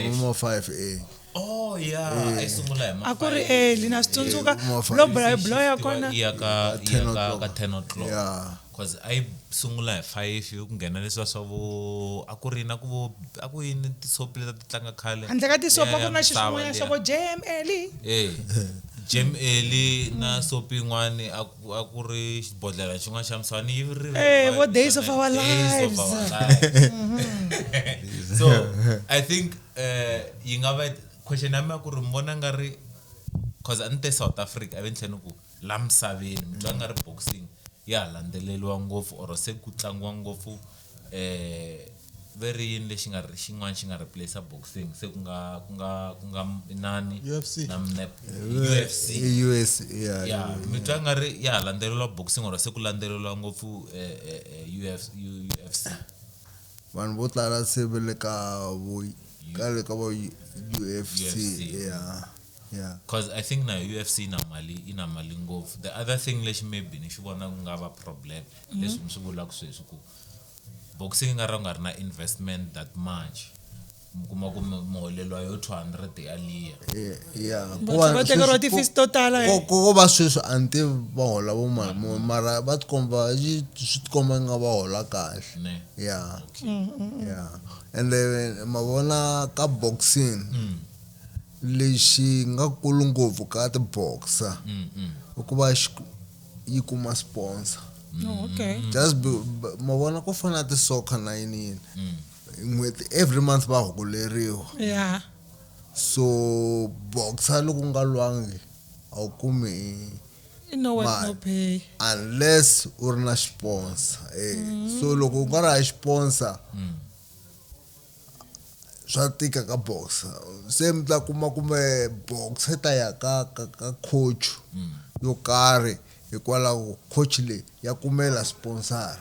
vuma 5 oh yeah I sungula hi a ku ri early na swi tsundzuka blow ya kona ya ka 10 o'clock yeah cause I sungula hi 5 ku nghena leswa swa vo a ku ri na a ku yini tisopi leta ti tlanga khale handle ka tisopa ku na xin'wana xa vo JML Jam Early na sopi yin'wani a ku ri xibodlela xin'wana xa misava ni yivirile what days of our lives so I think yi nga va question ya mina ku ri mbona nga ri cause ante South Africa ave ntlheni ku la misaveni mi twa nga ri boxing ya landzeleliwa ngopfu or se ku tlangiwa ngopfu very yini lexi nga ri xin'wana xi nga replace boxing se ku nga inani UFC na UFC yeah mi twa nga ri ya landzeleliwa boxing or se ku landzeleliwa ngopfu UFC vanhu vo tala se ve le ka vo UFC yeah cause I think na UFC ina mali ngopfu the other thing lexi maybe ni xi vona ku nga va problem leswi mi swi vulaka sweswi ku boxing nga ri na investment that much kuma ku muholelo yo 200 ya liya va tekeriwa ti-fees to tala ko va sweswi anti va hola vo mara va tikomba swi tikomba nga va hola kahle yeah and then mavona ka boxing lexi nga kulu ngopfu ka ti-boxer ku va yi kuma sponsor okay just mavona ku fana na ti-soccer na yini n'hweti every month va hokoleriwa yeah so boxer loko nga lwangi a wu kumi you know what no pay unless u ri na sponsor so loko u nga ri na sponsor swa tika ka boxer se mi ta kuma kumbe boxer ta ya ka coach yo karhi hikwalaho coach leyi ya kumela sponsor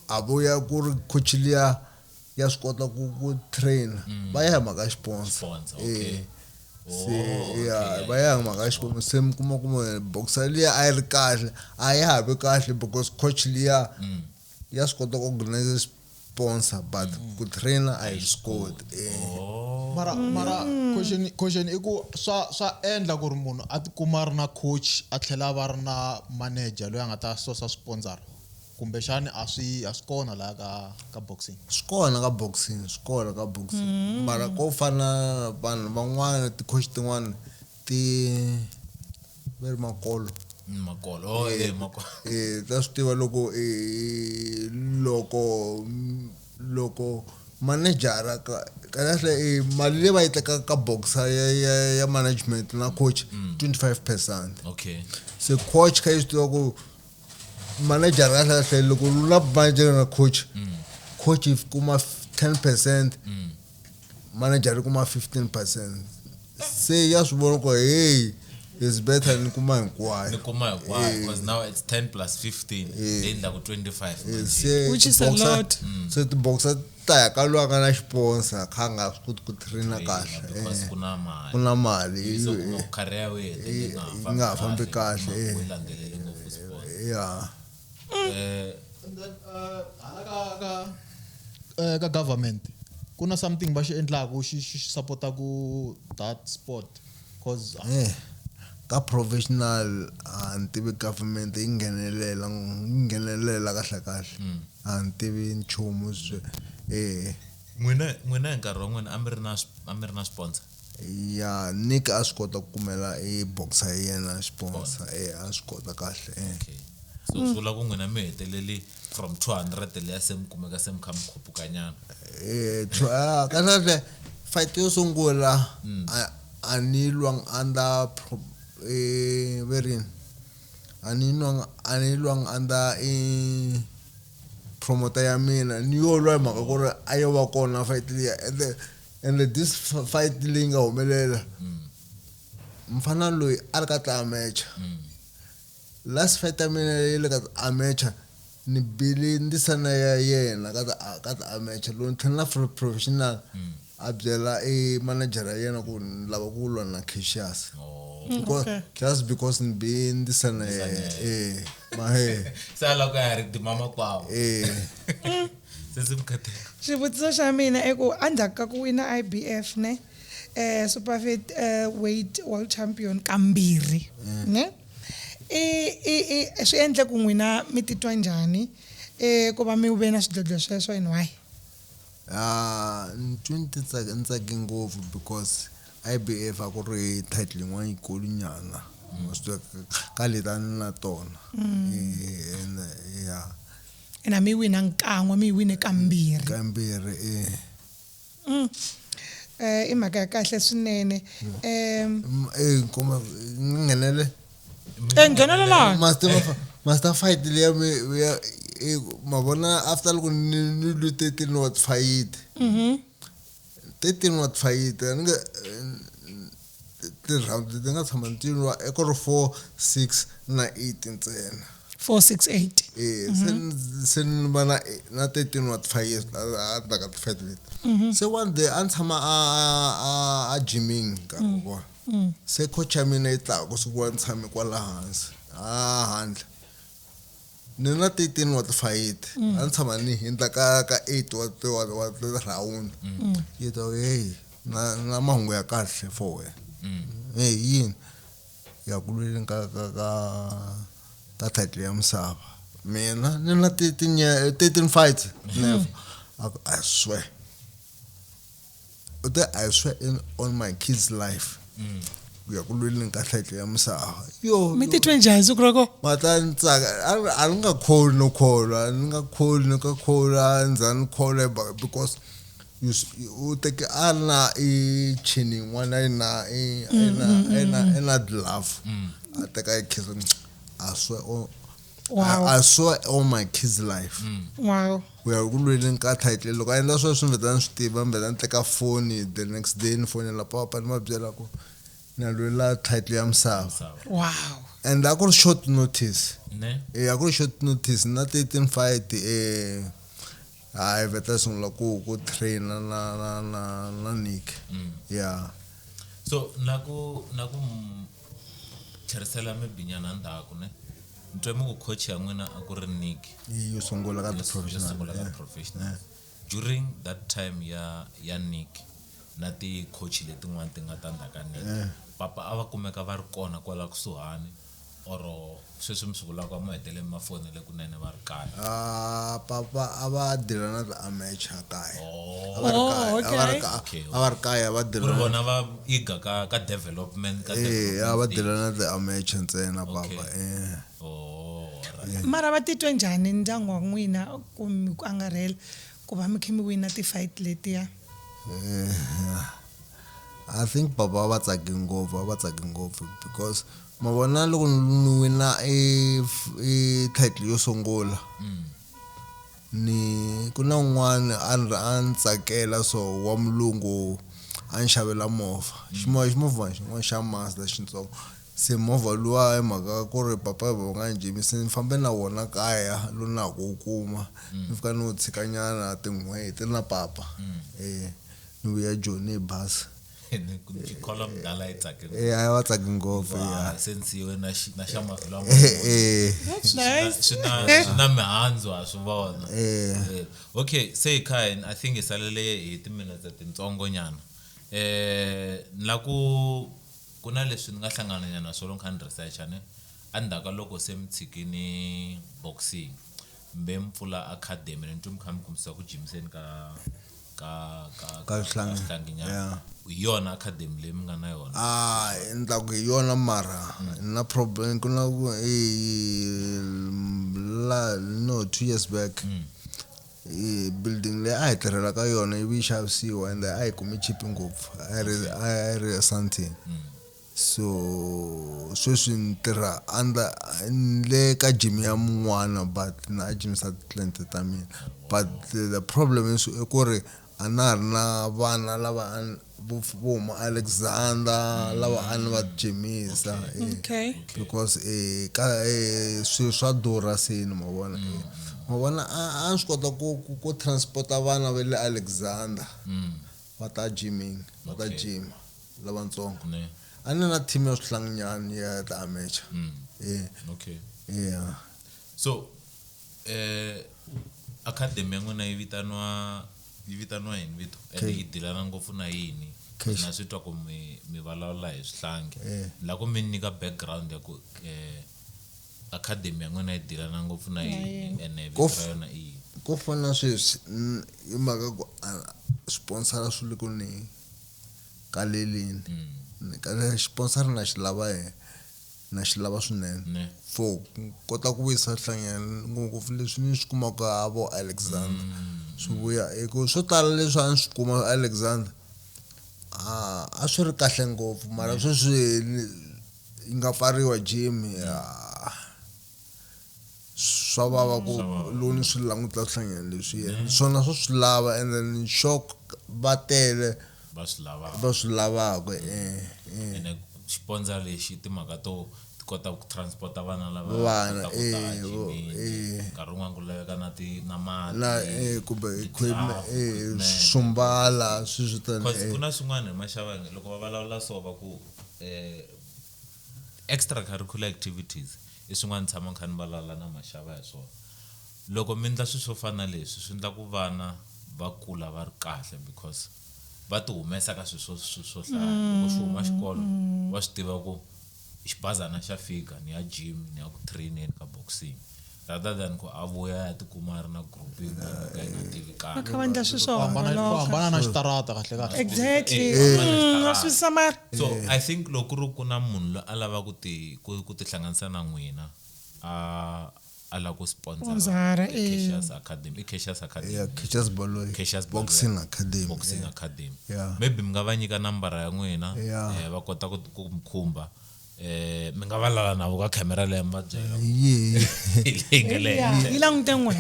a vuya ku ri coach liya ya swi kota ku train va ya hi mhaka sponsor okay va ya hi mhaka sponsor se mi kuma kumbe boxer liya a yi ri kahle a ya ha vi kahle because coach liya ya swi kota ku organize sponsor but ku train a yi swi koti mara question i ku swa endla ku ri munhu a tikuma a ri na coach a tlhela a va ri na manager loyi a nga ta sosa sponsor kumbe xani a swi kona laha ka boxing swi kona ka boxing mara ko fana vanhu van'wana ti-coach tin'wana very makolo ta swi tiva loko manejara kahle mali leyi va yi tekaka ka boxer ya management na coach 25%. Okay. Se coach ka yi swi tiva ku manager kahle loko u na manager na coach coach if kuma 10%, manager kuma 15%. Se ya swi vona ku hey it's better ni kuma hinkwayo because now it's 10 plus 15 then that 25 which is a lot. So the boxer ta ya ka lwa kana sponsor kha nga swi koti ku traina kahle because kuna mali so career we nga fambi kahle and then ka government kuna something ba xi endlaku xi supporta ku that sport cause ka professional antivi government yi nghenelela kahle antivi nchumu n'wina hi nkarhi wa n'wina a mi ri na sponsor ya Nick a swi kota ku kumela boxer yena sponsor a swi kota kahle okay so sula ku n'wina mi heteleli from 200 leya se mi kumeka se mi kha mi khupukanyana kahle fight yo sungula anilwang under verin anilwang under promoter ya mina ni yo lwa mhaka ku ri a yo va kona fight liya and this fight leyi nga humelela mfana loyi a ri ka ti-amateur last fight ya mina yi le ka ti-amateur ni bile ndisana ya yena ka ti-amateur loko ni tlhela na professional a byela manager yena ku ni lava ku lwa na Cassius Okay. just because ni be ndisana ma sala ka hari di mama kwao sesimkhatela xivutiso xa mina i ku endzhaku ka ku wina IBF ne superfit weight world champion kambirhi ne swi endle ku n'wina mi titwa njhani ku va mi ve na swidlodlo sweswo and why ni twi ni tsake ngopfu because IBF a ku ri title yin'wana yikulu nyana ka leta ni na tona ya ena mi wina nkan'we mi wine kambirhi kambirhi i mhaka ya kahle swinene kuma ngenele nghenelelani master fight leya mavona after loko ni lu 13 what fight 13 what fight nga ti-round ti nga tshama ntinwa eka ro 4 6 na 8 ntsena 468 sen bana na 13 what fight a ka fight leti se one day an tshama a gymming ka bo se coach mina itla ku suku tshame kwala hansi handle ni na 13 what fight an tshama ni hindla ka 8 what round yito na mahungu ya kahle for we yini ya kulwela ka title ya misava mina ni na 13 fights never I swear I swear on my kids life ya kulwela ka title ya misava yo mi titwe njhani siku roko mata ntsaka a nga kholi no khola ni nga kholi no ka khola ndzani khola because you take ana chini n'wana ina glove ateka kids I swear I swear all my kids life wow we are kulwela ka title loko a endla sweswo mbetana swi tiva mbetana teka phone the next day ni phone la papa ni mabyela ku na lwela title ya misava wow and I got short notice ne I got short notice na 13 fight I veta sungula ku train na Nick yeah so naku cherisela mibinyana ndhaku ne ntwe mu coach ya n'wina a ku ri Nick you sungula ka professional during that time ya Nick na ti coach letin'wana ti nga ta ndaka Nick papa a va kumeka va ri kona kwala kusuhani oro sweswi misungula ka mahetele mafoni le kunene va ri kala papa a va dila na the amateur kaya a va ri kaya va ku ri dila vona va iga ka development ka a va dila na the amateur ntsena papa mara va titwe njhani ndyangu wa n'wina ku mi ku angarhela ku va mi kha mi wina ti-fight letiya I think papa va tsake ngopfu because mavona loko ni wina title yo sungula ni ku na un'wana a ni tsakela so wa mulungu a ni xavela movha ximovha xin'wana xa Mazda xintsongo se movha luwa mhaka ku ri papa va nga ni jimisi ni fambe na wona kaya lo na ku kuma ni fika ni tshikanyana tin'hweti na papa ni vuya Johnny bus column dala itsake I wa tsake ngopfu sensiwe na xamavhilo that's nice na mihandzu a swi vona okay say Kai I think isalele hi timinutes tintsongo nyana la ku na leswi ni nga hlangana nyana swo loko kan research ne andaka loko se mtsikini boxing mbe mpfula academy ntum khami kumisa ku gymseni ka hlanginyana yona academy leyi mi nga na yona endla ku yona mara na problem ku na ku 2 years back building leyi a hi tirhela ka yona yi vi xavisiwa ende a hi kumi cheap ngopfu a ri Sandton so sweswi ni tirha under le ka gym ya mun'wana but na gym sa client ta mina but the problem is ku ri a na ri na vana lava vo Alexander lava a ni va gymisa okay because swilo swa durha se ni mavona a swi kota ku transporta vana va le Alexander va ta gym lavatsongo ne a ni na team ya swihlanginyani ya ta amateur okay yeah so academy ya n'wina yi vitaniwa yini vito and yi dilana ngopfu na yini na swi twa ku mi vulavula hi swihlangi la ku mi nyika background ya ku academy ya n'wina yi dilana ngopfu na yini ene vito ra yona i yini ko fana sweswi i mhaka ku sponsora swilo ku ni kalelini ka sponsor na xi lava swinene for kota ku vuyisa hlangana ngopfu leswi ni swi kumaka a vo Alexander swi vuya eko swo tala leswi a ni swi kuma Alexander a swi ri kahle ngopfu mara sweswi yi nga pfariwa gym swa vava ku loko ni swi languta hlangana leswi swona swi lava and then shock va tele va swi lavaka ene sponsor lexi timhaka to kota ku transporta vana lava nkarhi wun'wana ku laveka na mati kumbe equipment swimbala swi tani ku na swin'wana hi maxavanga loko va vulavula so va ku extracurricular activities i swin'wana tshama kha ni vulavula na maxava hi swona loko mi endla swilo swo fana leswi swi endla ku vana va kula va ri kahle because va ti humesa ka swilo swo hlaya loko swi huma xikolo va swi tiva ku xibazana xa fika ni ya gym ni ya ku traineni ka boxing rather than ku a vuya ya tikuma a ri na group yin'wana ka yi nga tivikanga kha va endla swilo swo hambana na xitarata kahle kahle exactly swi samar so I think loko ku na munhu loyi a lava ku tihlanganisa na n'wina a la ku sponsora Cassius Academy Cassius Baloyi boxing academy maybe mi nga va nyika nambara ya n'wina va kota ku mkhumba mi nga va lava na ka camera leyi va byela yi langute n'we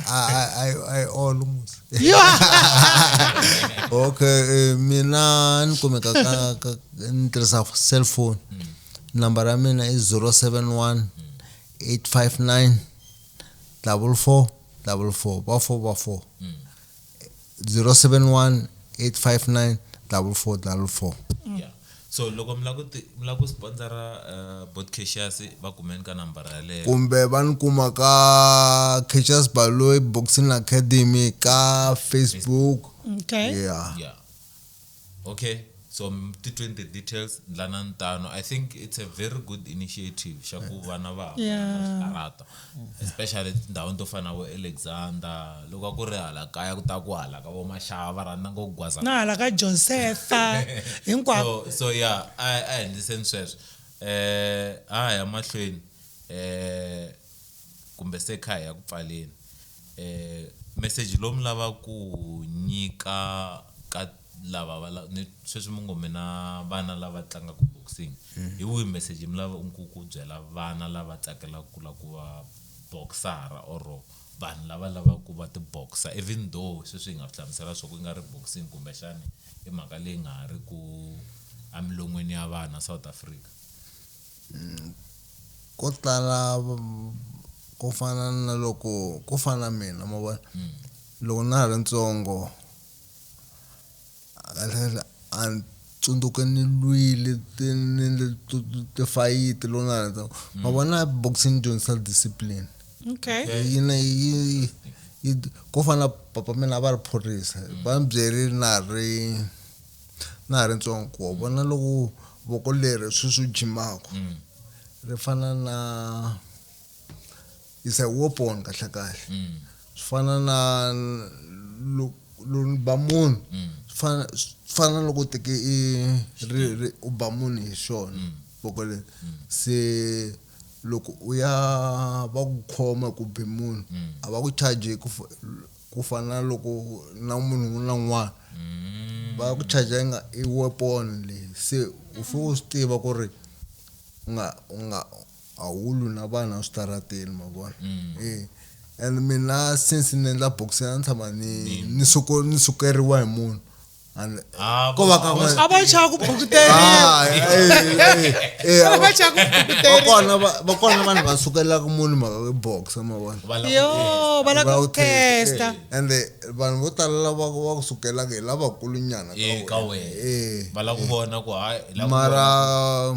I almost okay mina ni kumeka ka ni tirhisa cellphone nambara ya mina i 071 859 4444 va 4 071 859 4444 so loko mi la ku sponsora bot Cassius va kumeni ka nambara yaleyo kumbe va ni kuma ka Cassius Baloyi Boxing Academy ka Facebook okay okay so ti 20 details ndlana ntano I think it's a very good initiative xa ku vana va starata especially ndhawini to fana vo Alexander loko ku ri hala kaya ku ta ku hala ka vo Mashava va rhandza ngo gwaza na hala ka Josepha hinkwako so a endliseni sweswo ya mahlweni kumbe se khaya ku pfaleni message lomu lava ku nyika ka lava sweswi mi ngo mina vana lava tlangaka boxing hi wihi message mi lava ku byela vana lava tsakelaka ku la ku va boxara or vanhu lava lava ku va ti boxer even though sweswi hi nga hlamusela swo ku nga ri boxing kumbe xani i mhaka leyi nga ha ri ku amilon'weni ya vana South Africa ko tala ko fana na loko ko fana mina ma vona loko na ha ri ntsongo a tsundzuka ni lwile ti fight lo na ma vona boxing dyondzisa discipline okay yi ko fana papa mina va ri phorisa va byeri na ri ntsongo ku vona loko voko leri swi jimaka ri fana na is a weapon kahle swi fana na lo ba munhu fana loko teke u ba munhu hi xona boko leri se loko u ya va ku khoma ku be munhu a va ku charge ku fana loko na munhu un'wana va ku charge nga i weapon leyi se u fanele u swi tiva ku ri u nga awulu na vana switarateni ma vona and mina since ni endla boxing ni tshama ni sukeriwa hi munhu and Ah, ko va ka n'we aba chaka ku bhukuteriwa aba chaka ku bhukuteriwa bakona vanhu va sukela ku munhu maka box mavona yo bala ku testa and vanhu vo tala lava va ku sukela ke lavakulu nyana ka wena vala ku vona ku hayi mara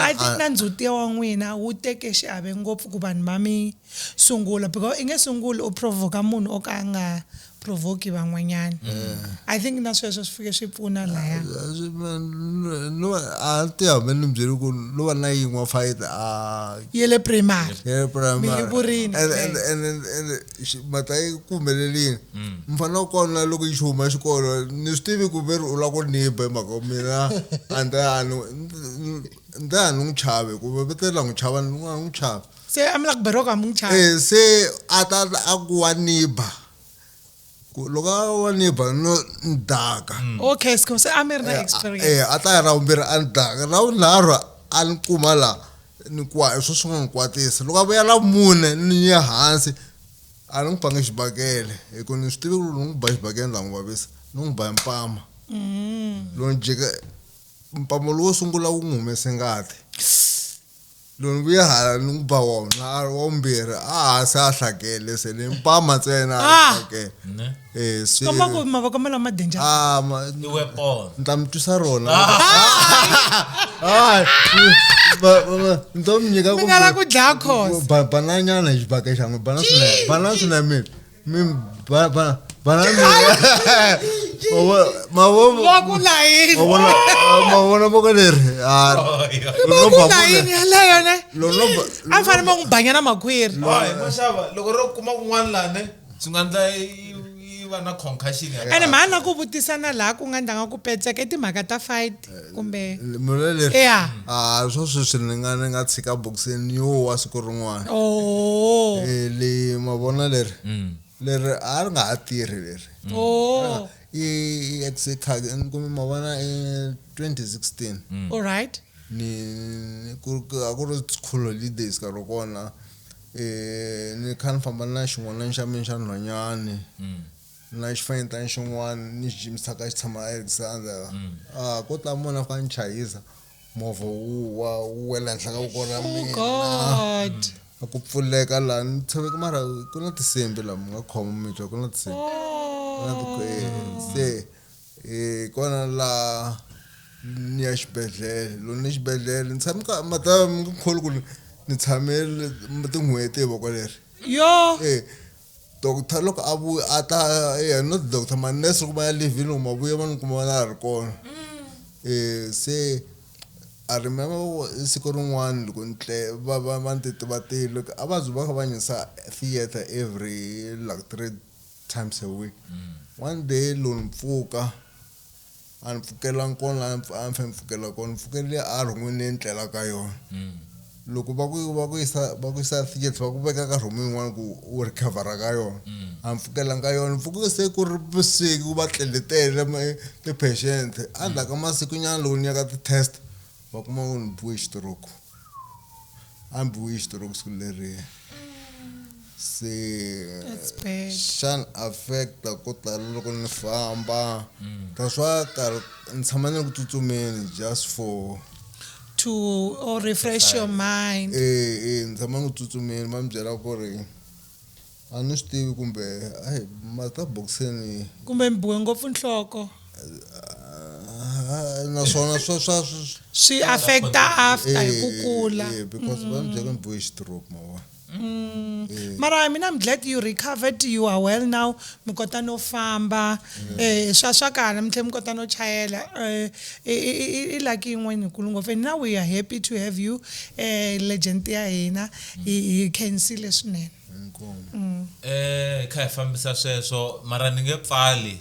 I think na ndzhuti wa n'wina wu teke xiave ngopfu ku vanhu va mi sungula because i nge sunguli u provoka munhu o ka a nga provoke van'wanyana I think na sweswo swi fike swi pfuna laya no a ti hambi ni byeli ku no va na yin'we fight yele primary primary mi vurini and mata yi kumelelini mfana kona loko yi xuma xikolo ni swi tivi ku veri u la ku niba hi mhaka mina ndza n'wi chave ku vetela n'wi chava ni n'wi chava se amla ku beroka mungcha se ata aku wa niba loko wa niba no ndaka okay so se amerna experience ata ra umbira andaka ra unharwa an kuma la ni kwa swo swin'wana kwatisa loko vuya la mune ni ya hansi a ni bangi xibakele hiko ni swi tivi ku ni ba xibakele la n'wi vavisa ni n'wi ba mpama lo njeka mpama lowo sungula wu n'wi humese ngati loni vuya hala ni n'wi ba wona wa vumbirhi se a hlakele se ni mpama ntsena hlakele ne koma ku mavoko mala ma danger i weapon ni ta mi twisa rona nto mi nyika mi nga la ku dlaya khosi bananyana xibake xa n'we bana swina mi mavona voko leri layini yaleyo ne a fane ma n'wi banyana makhwiri maxava loko ro kuma kun'wana lane swi nga ndla yi va na concussion ene mhana ku vutisa na laha ku nga ndanga ku petseka i timhaka ta fight kumbe mula leri ya swo sweswi ni nga tshika boxini yo wa siku rin'wana le mavona leri a ri nga ha tirhi leri i ex-khaki ni kume mavona 2016 all right ni a ku ri school holidays ka ro kona ni kha ni famba na xin'wana xa mina xa nhwanyani na xifanyetana xin'wana ni xi jimisaka xi tshama Alexander ko ta mona fa ni chayisa movha wu wela henhla ka voko ra mina god a ku pfuleka laha ni tshoveka mara ku na tisembe laha mi nga khoma mitwa ku na tisembe se kona laha ni ya xibedhlele loko ni xibedhlele ni tshame mata mi nga kholi ku ni tshamele tin'hweti hi voko leri yo doctor loko a vuya a ta not doctor manese loko va ya livini loko ma vuya va ni kuma na ha ri kona se I remember siku rin'wana loko va ni titivatile a va ze va kha va nyisa theatre every like 3 times a week one day lo ni pfuka a ni pfukela kona a ni fane pfukela kona pfukele a rhumini endlela ka yona loko va ku yisa theatre va ku veka ka rhumu yin'wana ku u recover ka yona a ni pfukela ka yona pfuke se ku ri vusiku va tleletele ti-patient endzhaku ka masiku nyana loko ni ya ka ti-test va kuma ku ni biwe xitiroku a ni biwe xitiroku siku leriya se xan affecta ko tala loko ni famba taswa karhi ni tshama ni ku tsutsumeni just for to refresh your mind ni tshama ni ku tsutsumeni va mi byela ku ri a ni swi tivi kumbe mata boxeni kumbe mbiwe ngopfu nhloko naswona swi affecta after hi ku kula because va mi byela ni biwe xitiroku mavona mara I'm glad you recovered, you are well now. Mikota no famba, shashakana, mtle mikota no chayela. Lucky when kulungo. And now we are happy to have you, legend ya you can see listening. Kha fambisa sweswo mara ninge pfali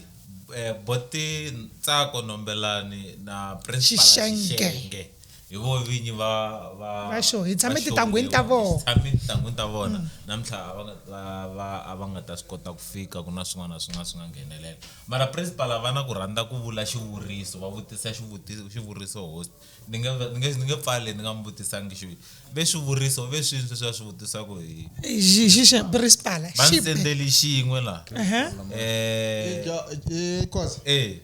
boti tsako nombelani na principal Shishenge hi vo vinyi va show, hi tshame tintangwini ta vona. tshame tintangwini ta vona namuntlha a va nga ta swi kota ku fika ku na swin'wana na swin'wana swi nga nghenelela mara principal va na ku rhandza ku vula xivuriso va vutisa xivuriso host ni nge pfali ni nga mi vutisangi ve swivuriso ve swin'we swa swi vutisaka hi principal va ni sendeli xin'we la cause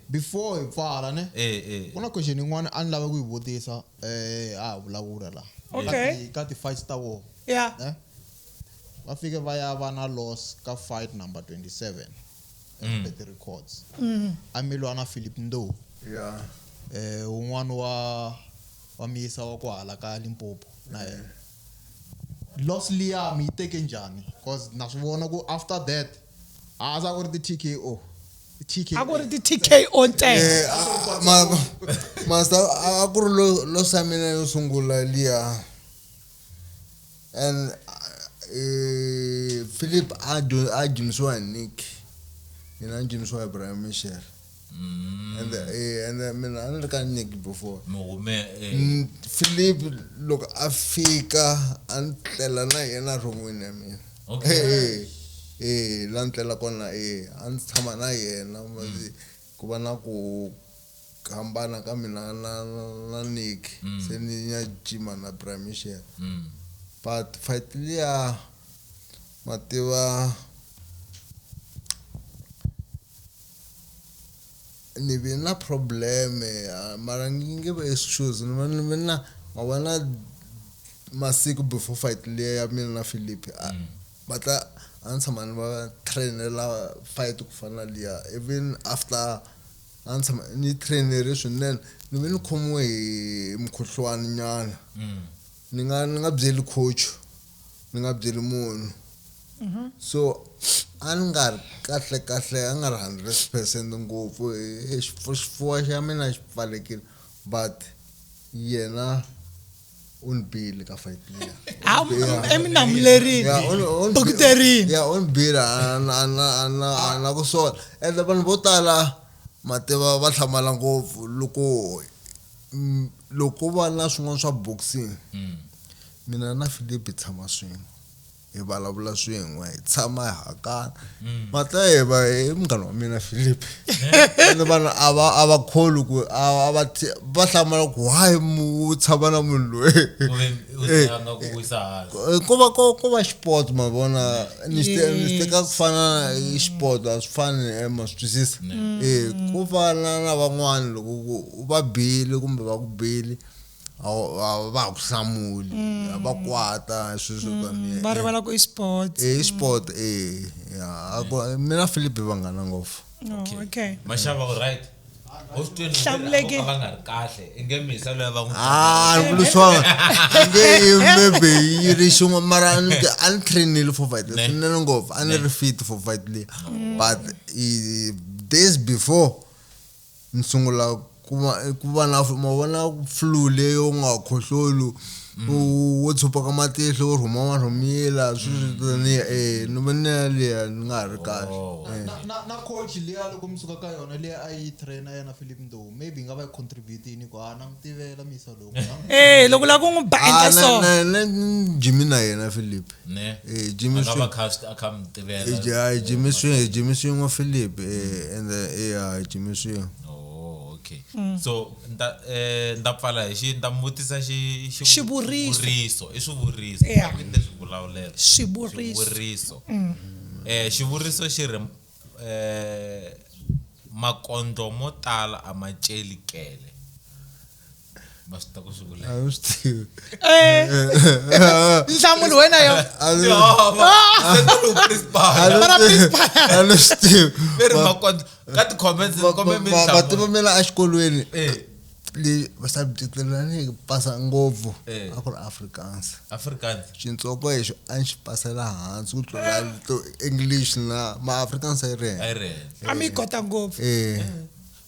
before hi pfala ne ku na question yin'wana a ni lava ku yi vutisa a vulavula la ka ti fights ta war va fike va ya va na loss ka fight number 27 the records a milwa na Philip Ndo un'wana wa misa wa ku hala ka Limpopo na yena loss liya mi teke njhani cause na swi vona ku after that a za ku ri ti TKO a ku ri ti TKO ntsena master a ku ri lo samina yo sungula liya and Philip a jimswa Nick ina jimswa Ibrahim Michel and mina a ni ri ka Nick before Philip loko a fika a ni tlela na yena rungwini ya mina la ntlela kona a ni tshama na yena ku va na ku hambana ka mina na Nick se ni ya jima na Ibrahim Michel but fight liya mativa ni vi na problem mara nge be excuse ni na mavona masiku before fight liya ya mina na Philip bata ansama ni va trainela fight ku fana liya even after ansama ni trainere swinene ni ve ni khomiwe hi mukhuhlwani nyana ni nga byeli coach ni nga byeli munhu so a ni nga ri kahle a nga ri 100% ngopfu xifuwa xa mina xi pfalekile but yena unbili ka fight liya eminamulerini bukuterini unbili ana ku sola and vanhu vo tala mativa va hlamala ngopfu loko va na swin'wana swa boxing mina na Philip tshama swin'we hi vulavula swin'we hi tshama hi hakana mata hi munghana wa mina Philip ni vanhu a va kholi ku va hlamala ku hayi mu tshama na munhu loyi ku va sport ma vona ni steka ku fana sport a swi fani ma swi twisisa ku fana na van'wana loko va bile kumbe va ku bile va ku hlamuli va kwata sweswo tani va rivala ku sport sport mina Philip vangana ngopfu okay mashava right hostweni va nga ri kahle inge misa loyi va ni vuliswanga nge maybe yi ri xin'we mara a ni trainile for fight swinene ngopfu a ni ri fit for fight leyi but days before ni sungula ku va na mavona flu leyo nga khohlolu wo tshupa ka matihlo wo rhuma marhumila switani ni vona leya ni nga ri kahle na coach liya loko misuka ka yona leya a yi trainer yena Philip Ndo maybe nga va contributing ku ana ngitivela misa loko loko la ku n'wi banga so na Jimmy na yena Philip Jimmy nga va cast akamtivela Jimmy swin'we Philip and Jimmy swin'we so nda pfala hi nda mutisa xivuriso i swivuriso nge swi vulavulelo swivuriso xivuriso xi ri makondlo mo tala a ma celi kele ma swi ta ku swi vula nhlamulo wena yo very makondlo ka ti comments kombe mi vatuma mina a xikolweni le subject lani pasa ngopfu a ku ri Afrikaans xitsongo lexo a ni xi pasela hansi ku tlula English na ma Afrikaans a ri a mi kota ngopfu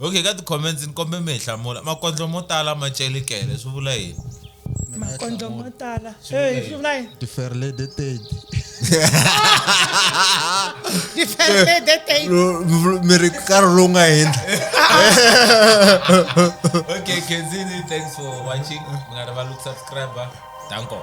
okay ka ti comments ni kombe mi hlamula makondlo mo tala ma celikele swi vula yini makondlo mo tala swi vula yini diferle de tedi mi ri nkarhi lowu nga hundza. Okay, Kenzini, thanks for watching. Mngarivali ku subscribe. Danko.